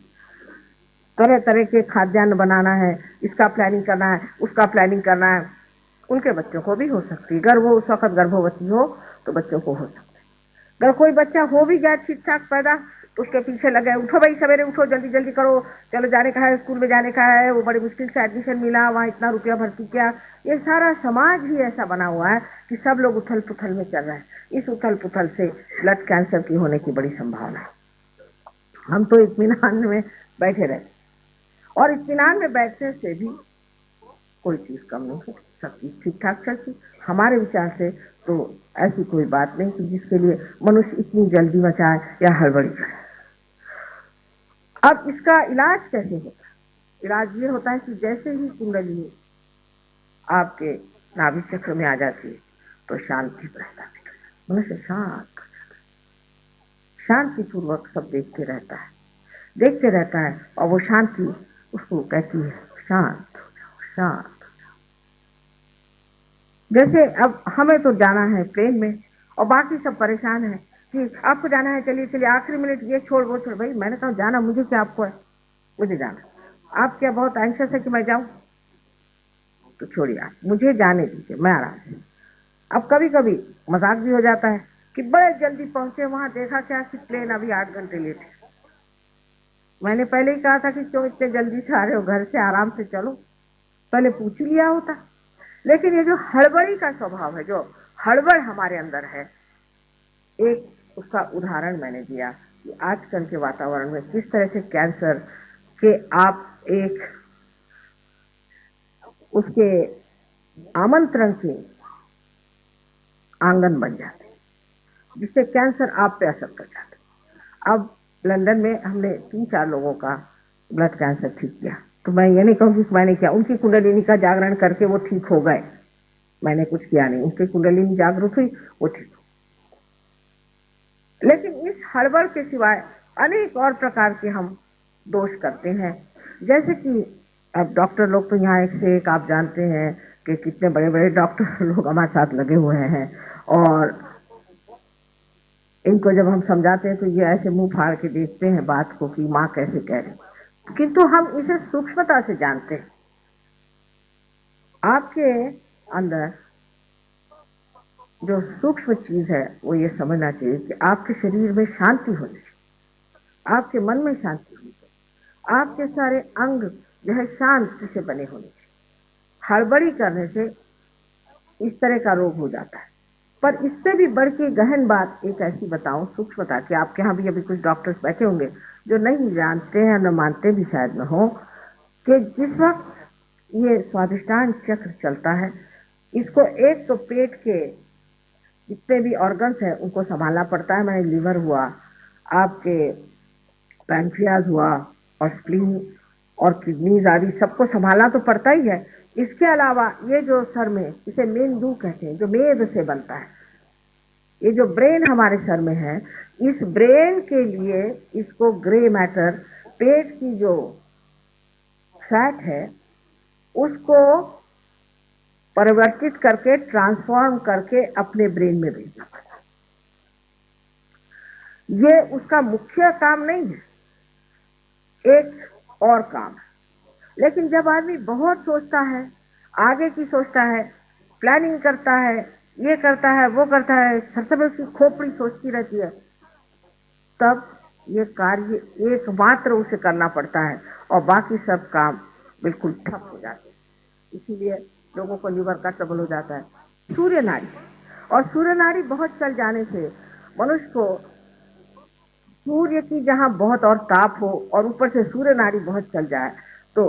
तरह तरह के खाद्यान्न बनाना है, इसका प्लानिंग करना है, उसका प्लानिंग करना है। उनके बच्चों को भी हो सकती है, अगर वो उस वक्त गर्भवती हो तो बच्चों को हो सकता है। अगर कोई बच्चा हो भी जाए ठीक ठाक पैदा, तो उसके पीछे लगे, उठो भाई सवेरे उठो, जल्दी जल्दी करो, चलो जाने का है, स्कूल में जाने का है, वो बड़ी मुश्किल से एडमिशन मिला, वहाँ इतना रुपया भर्ती किया। ये सारा समाज ही ऐसा बना हुआ है कि सब लोग उथल पुथल में चल रहे हैं। इस उथल पुथल से ब्लड कैंसर की होने की बड़ी संभावना है। हम तो इत्मीनान में बैठे रहते, और इत्मीनान में बैठने से भी कोई चीज कम नहीं होती, सब चीज ठीक ठाक चलती। हमारे विचार से तो ऐसी कोई बात नहीं कि जिसके लिए मनुष्य इतनी जल्दी मचाए या हड़बड़ी करे। अब इसका इलाज कैसे होता है? इलाज ये होता है कि जैसे ही कुंडली आपके नाभि चक्र में आ जाती है, तो शांति प्रस्तावित हो जाती है, मनुष्य शांत हो जाता है, शांति पूर्वक सब देखते रहता है, और वो शांति उसको कहती है शांत हो जाओ, शांत हो जाओ। जैसे अब हमें तो जाना है ट्रेन में, और बाकी सब परेशान है कि आपको जाना है, चलिए चलिए, आखिरी मिनट ये छोड़ वो छोड़। भाई मैंने कहा जाना मुझे क्या, आपको है, मुझे जाना। आप क्या बहुत एंशियस है कि मैं जाऊं? तो छोड़िए, आप मुझे जाने दीजिए, मैं आराम से। अब कभी कभी मजाक भी हो जाता है कि बड़े जल्दी पहुंचे, वहां देखा क्या कि प्लेन अभी 8 घंटे लेट है। मैंने पहले ही कहा था कि क्यों इतने जल्दी से आ रहे हो, घर से आराम से चलो, पहले पूछ ही लिया होता। लेकिन ये जो हड़बड़ी का स्वभाव है, जो हड़बड़ हमारे अंदर है, एक उसका उदाहरण मैंने दिया कि आजकल के वातावरण में किस तरह से कैंसर के आप एक उसके आमंत्रण के आंगन बन जाते हैं, जिससे कैंसर आप पे असर कर जाता है। अब लंदन में हमने 3-4 लोगों का ब्लड कैंसर ठीक किया, तो मैं ये नहीं कहूँगी कि मैंने किया, उनकी कुंडलिनी का जागरण करके वो ठीक हो गए, मैंने कुछ किया नहीं, उनकी कुंडलिनी जागरूक हुई, वो ठीक हो। लेकिन इस हड़बड़ के सिवाय अनेक और प्रकार के हम दोष करते हैं, जैसे कि अब डॉक्टर लोग तो यहाँ एक से एक, आप जानते हैं कि कितने बड़े बड़े डॉक्टर लोग हमारे साथ लगे हुए हैं, और इनको जब हम समझाते हैं तो ये ऐसे मुंह फाड़ के देखते हैं बात को कि माँ कैसे कह रही, किंतु हम इसे सूक्ष्मता से जानते हैं। आपके अंदर जो सूक्ष्म चीज है वो ये समझना चाहिए कि आपके शरीर में शांति होनी चाहिए, आपके मन में शांति होनी चाहिए, आपके सारे अंग जो है शांति से बने होने चाहिए। हड़बड़ी करने से इस तरह का रोग हो जाता है। पर इससे भी बढ़ के गहन बात एक ऐसी बताऊं, सूक्ष्मता, कि आपके यहाँ भी अभी कुछ डॉक्टर्स बैठे होंगे जो नहीं जानते हैं न मानते भी शायद न हो कि जिस वक्त ये स्वादिष्टान चक्र चलता है, इसको एक तो पेट के जितने भी ऑर्गन्स हैं उनको संभालना पड़ता है। मैंने लीवर हुआ, आपके पैंक्रियाज हुआ और स्प्लीन और किडनीज आदि सबको संभालना तो पड़ता ही है। इसके अलावा ये जो सर में, इसे मेंदू कहते हैं, जो मेद से बनता है, ये जो ब्रेन हमारे सर में है, इस ब्रेन के लिए इसको ग्रे मैटर, पेट की जो फैट है उसको परिवर्तित करके, ट्रांसफॉर्म करके अपने ब्रेन में भेजना पड़ता है। ये उसका मुख्य काम नहीं है, एक और काम है। लेकिन जब आदमी बहुत सोचता है, आगे की सोचता है, प्लानिंग करता है, ये करता है, वो करता है, हर समय उसकी खोपड़ी सोचती रहती है, तब ये कार्य एकमात्र उसे करना पड़ता है और बाकी सब काम बिल्कुल ठप हो जाते हैं। इसीलिए लोगों को लीवर का ट्रबल हो जाता है। सूर्य नाड़ी, और सूर्य नाड़ी बहुत चल जाने से मनुष्य को सूर्य की जहां बहुत और ताप हो और ऊपर से सूर्य नाड़ी बहुत चल जाए तो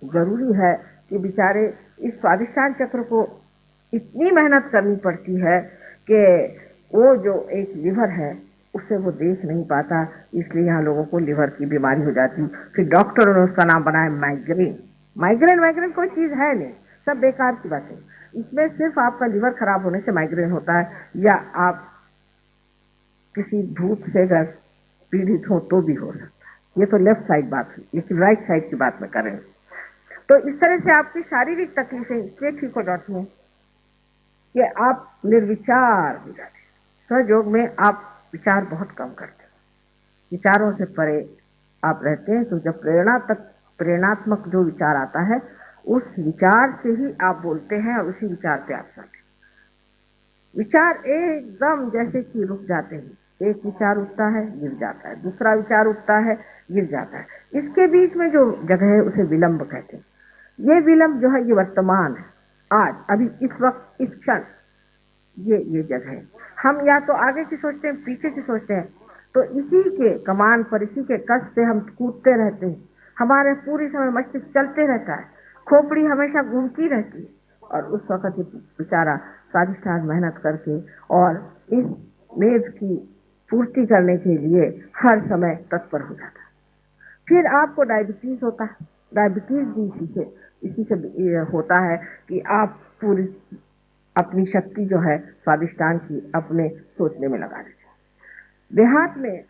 जरूरी है कि बेचारे इस स्वादिष्टान चक्र को इतनी मेहनत करनी पड़ती है कि वो जो एक लिवर है उससे वो देख नहीं पाता, इसलिए यहाँ लोगों को लिवर की बीमारी हो जाती। फिर डॉक्टरों ने उसका नाम बनाया माइग्रेन। माइग्रेन कोई चीज है नहीं, सब बेकार की बात है। इसमें सिर्फ आपका लिवर खराब होने से माइग्रेन होता है, या आप किसी भूत से अगर पीड़ित हो तो भी हो सकता है। ये तो लेफ्ट साइड बात हुई, लेकिन राइट साइड की बात में करें तो इस तरह से आपकी शारीरिक तकलीफें इसलिए ठीक हो जाती हैं कि आप निर्विचार हो जाते हैं। सहयोग में आप विचार बहुत कम करते हैं, विचारों से परे आप रहते हैं। तो जब प्रेरणात्मक जो विचार आता है उस विचार से ही आप बोलते हैं और उसी विचार पे आप चलते हैं। विचार एकदम जैसे कि रुक जाते हैं, एक विचार उठता है गिर जाता है, दूसरा विचार उठता है गिर जाता है, इसके बीच में जो जगह है उसे विलंब कहते हैं। ये विलंब जो है ये वर्तमान है, आज, अभी, इस वक्त, इस क्षण, ये जगह है। हम या तो आगे की सोचते हैं, पीछे की सोचते हैं, तो इसी के कमान पर, इसी के कष्ट से हम कूदते रहते हैं। हमारे पूरी समय मस्तिष्क चलते रहता है, खोपड़ी हमेशा घूमती रहती है, और उस वक्त बेचारा स्वादिष्टान मेहनत करके और इस मेद की पूर्ति करने के लिए हर समय तत्पर हो जाता है। फिर आपको डायबिटीज होता है। डायबिटीज भी इसी से होता है कि आप पूरी अपनी शक्ति जो है स्वादिष्टान की अपने सोचने में लगा देते हैं। देहात में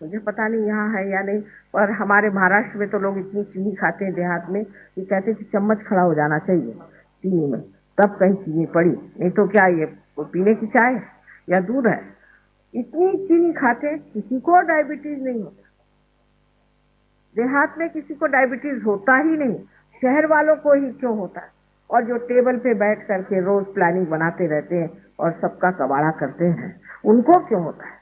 मुझे पता नहीं यहाँ है या नहीं, पर हमारे महाराष्ट्र में तो लोग इतनी चीनी खाते हैं देहात में कि कहते हैं कि चम्मच खड़ा हो जाना चाहिए चीनी में, तब कहीं चीनी पड़ी, नहीं तो क्या ये पीने की चाय है या दूध है। इतनी चीनी खाते, किसी को डायबिटीज नहीं होता। देहात में किसी को डायबिटीज होता ही नहीं, शहर वालों को ही क्यों होता है। और जो टेबल पे बैठ करके रोज प्लानिंग बनाते रहते हैं और सबका कबाड़ा करते हैं, उनको क्यों होता है?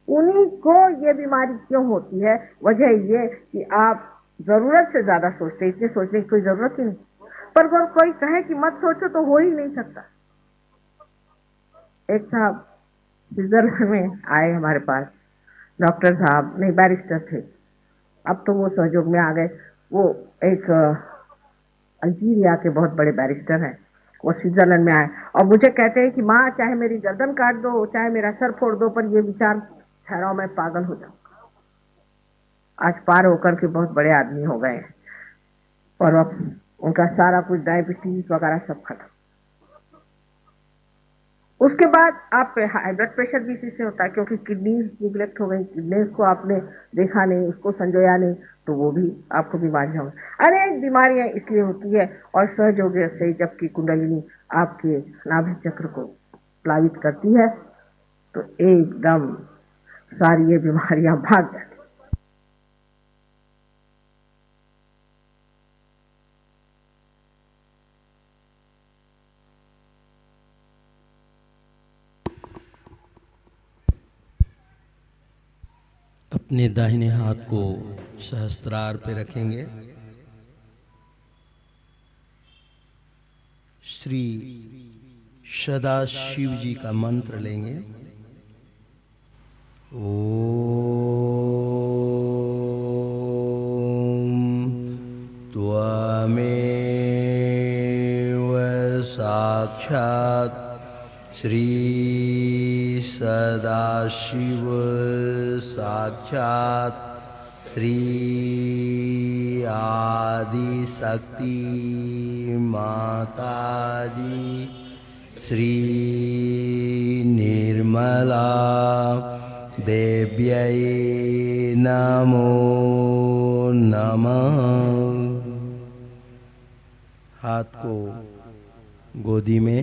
उन्हीं को ये बीमारी क्यों होती है? वजह ये कि आप जरूरत से ज्यादा सोचते हैं। इतने सोचने की कोई जरूरत ही नहीं, पर अगर कोई कहे कि मत सोचो तो हो ही नहीं सकता। एक साहब स्विट्जरलैंड में आए हमारे पास, डॉक्टर साहब नहीं, बैरिस्टर थे, अब तो वो सहयोग में आ गए। वो एक अल्जीरिया के बहुत बड़े बैरिस्टर हैं, वो स्विट्जरलैंड में आए और मुझे कहते हैं कि माँ चाहे मेरी गर्दन काट दो, चाहे मेरा सर फोड़ दो, पर ये विचार ठहराओ मैं पागल हो जाऊंगा। आज पार होकर के बहुत बड़े आदमी हो गए हैं और अब उनका सारा कुछ डायबिटीज वगैरह सब खत्म। उसके बाद आप पे हाई ब्लड प्रेशर भी इसी से होता है, क्योंकि किडनीज निगलेक्ट हो गई, किडनीज को आपने देखा नहीं, उसको संजोया नहीं, तो वो भी आपको बीमारियां होंगी। अनेक बीमारियां इसलिए होती है। और सहयोग से जबकि कुंडलिनी आपके नाभि चक्र को प्लावित करती है तो एकदम सारी ये बीमारियां भाग जाती। अपने दाहिने हाथ को सहस्त्रार पे रखेंगे। श्री सदाशिव जी का मंत्र लेंगे। ॐ त्वमेव साक्षात् श्री सदाशिव साक्षात् श्री आदिशक्ति माताजी श्री निर्मला देव्यै नमो नमः। हाथ को गोदी में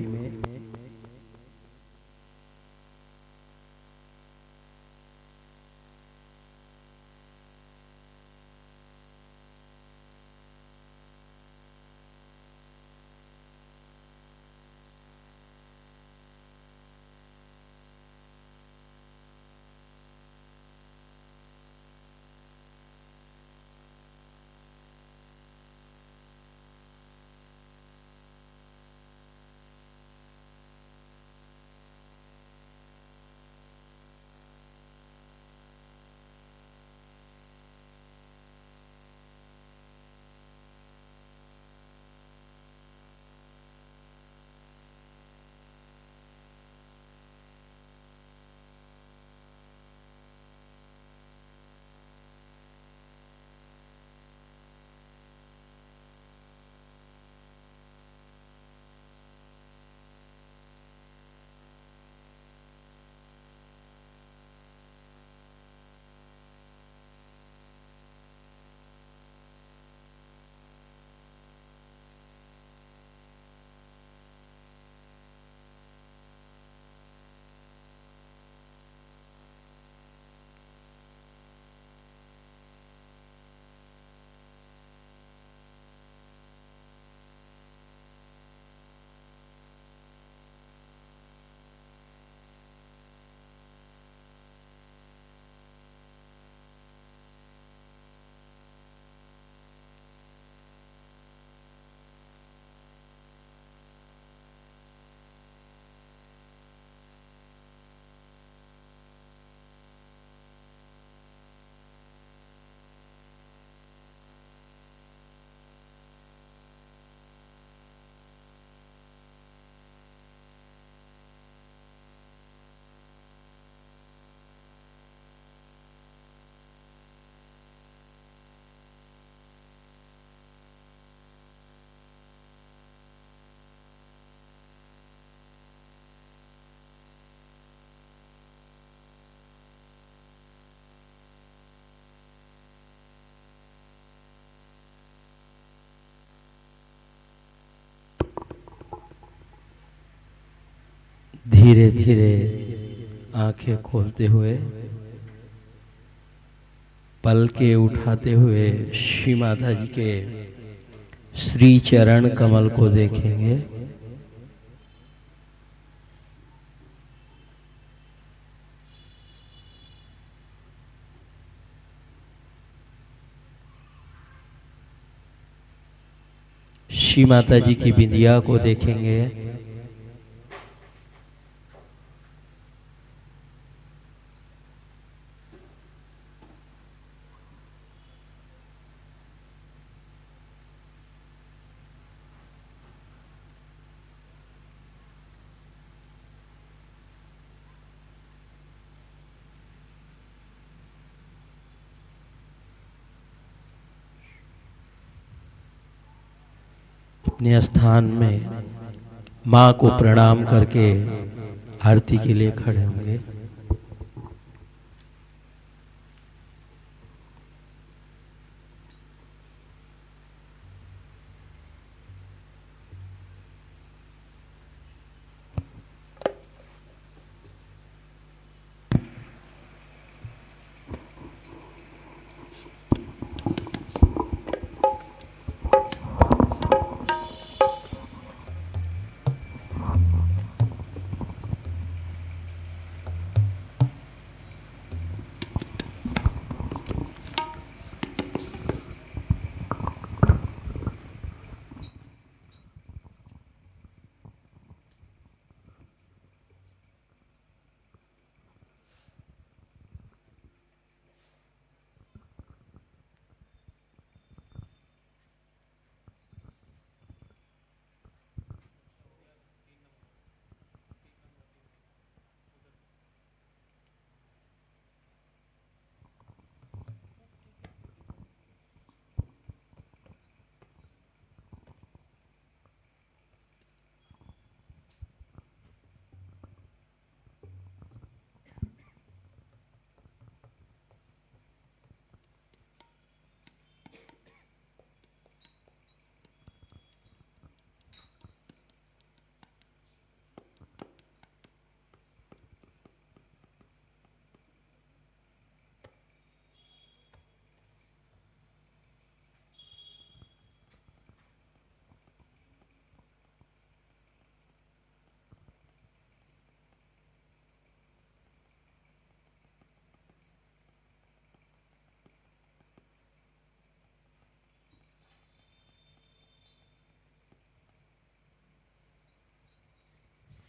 धीरे धीरे आंखें खोलते हुए पलके उठाते हुए श्री माता जी के श्री चरण कमल को देखेंगे। श्री माता जी की बिंदिया को देखेंगे। अपने स्थान में माँ को प्रणाम करके आरती के लिए खड़े होंगे।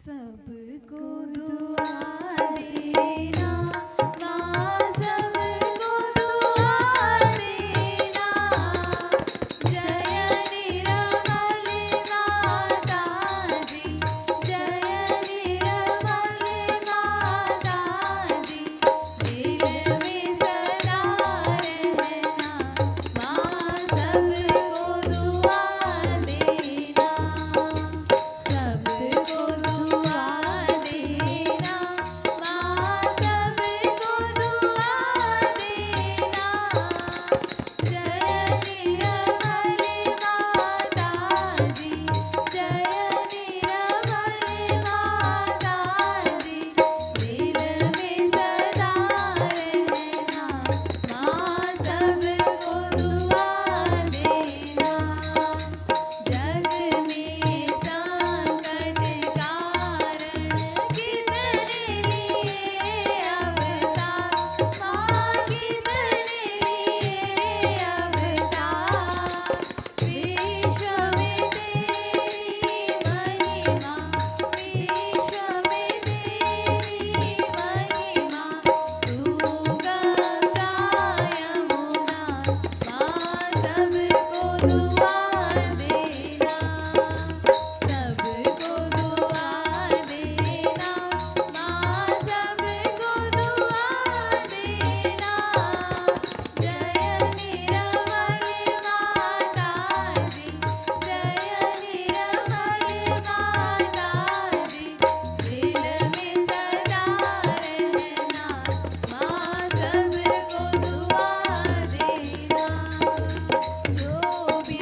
सबको दुआ देना माँ, सबको दुआ देना। जय निरमल माता जी, जय निरमल माता जी, दिल में सदा रहना माँ, सबको दुआ देना। सबको दुआ देना माँ, सबको दुआ देना। जय निरमल माता जी, जय निरमल माता जी, दिल में सदा रहना माँ, सबको दुआ देना। जग में संकट कारण कितने लिए अवतार माँ, कितने लिए अवतार। विश्व में तेरी महिमा, विश्व में तेरी महिमा। तू गंगा यमुना माँ, सबको दुआ देना। सबको दुआ देना माँ, सबको दुआ देना। जय निरमल माता जी, जय निरमल माता जी, दिल में सदा रहना माँ, सबको दुआ देना। जो भी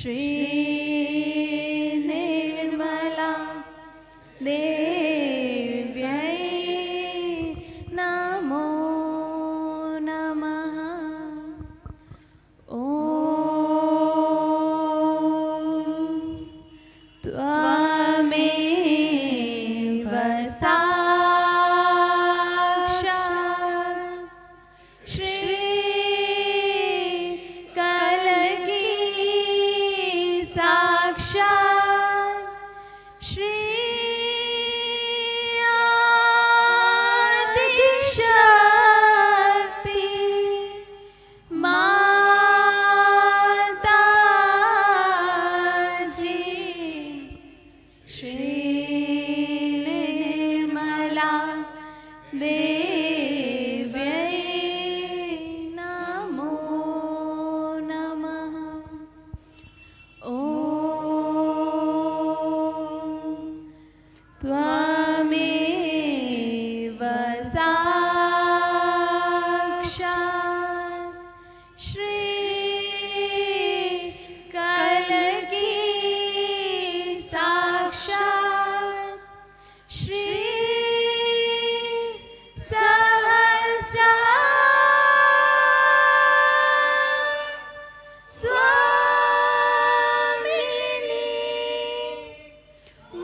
श्री निर्मला देव्यै नमो नमः। ॐ त्वमेव साक्षात् श्री कलकी साक्षात् श्री आदिशक्ति माता जी। श्री निर्मला देव्यै नमो नमः। ॐ त्वमेव साक्षात् श्री कलकी साक्षात् श्री स्वामिनी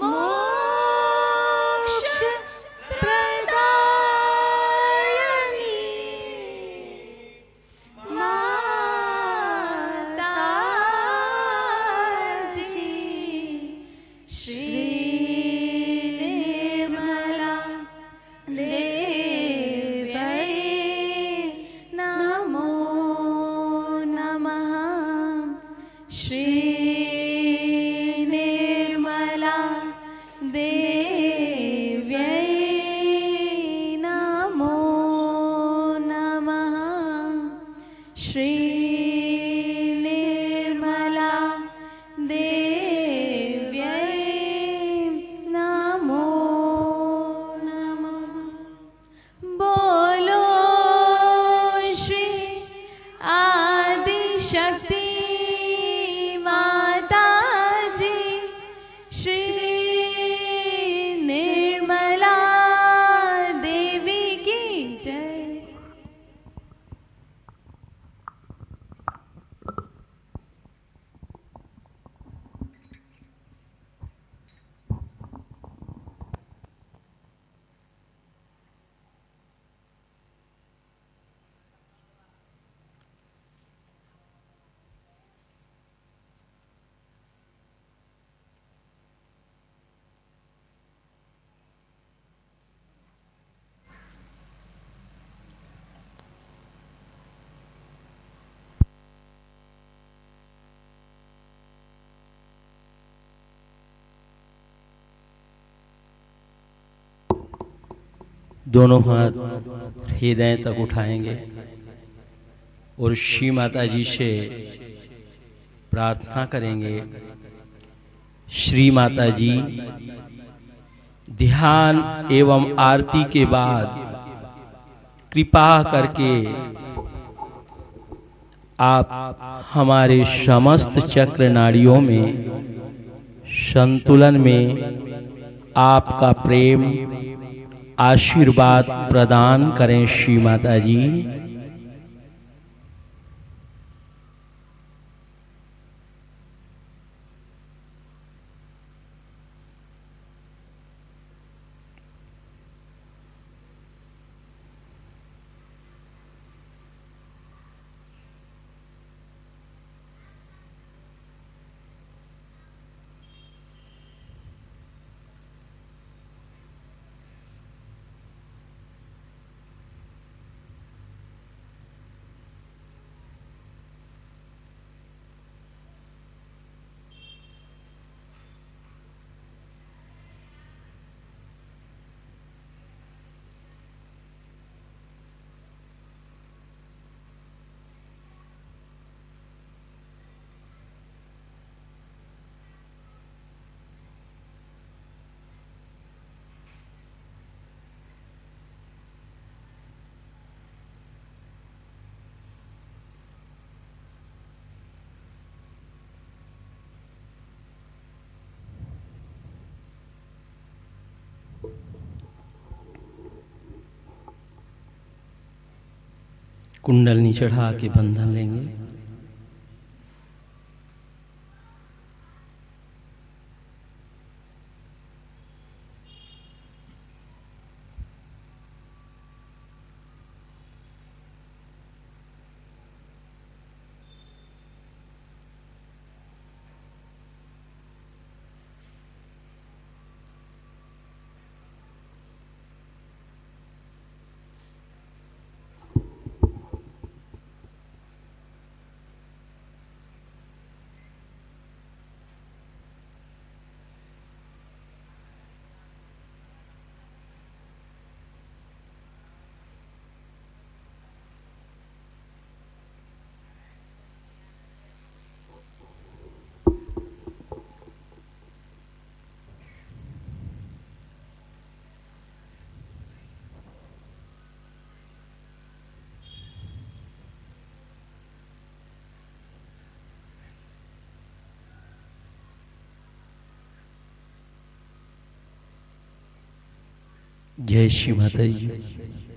मोक्ष प्रदायिनी माता जी। श्री निर्मला देव्यै नमो नमः। श्री निर्मला देव्यै नमो नमः। श्री निर्मला देव्यै नमो नमः। बोलो श्री आदिशक्ति माता जी। श्री निर्मला देवी की जय। दोनों हाथ हृदय तक उठाएंगे और श्री माता जी से प्रार्थना करेंगे। श्री माता जी, ध्यान एवं आरती के बाद कृपा करके आप हमारे समस्त चक्र नाड़ियों में संतुलन में आपका प्रेम आशीर्वाद प्रदान करें। श्री माता जी, कुंडलनी चढ़ा के बंधन लेंगे। जय श्री माता जी।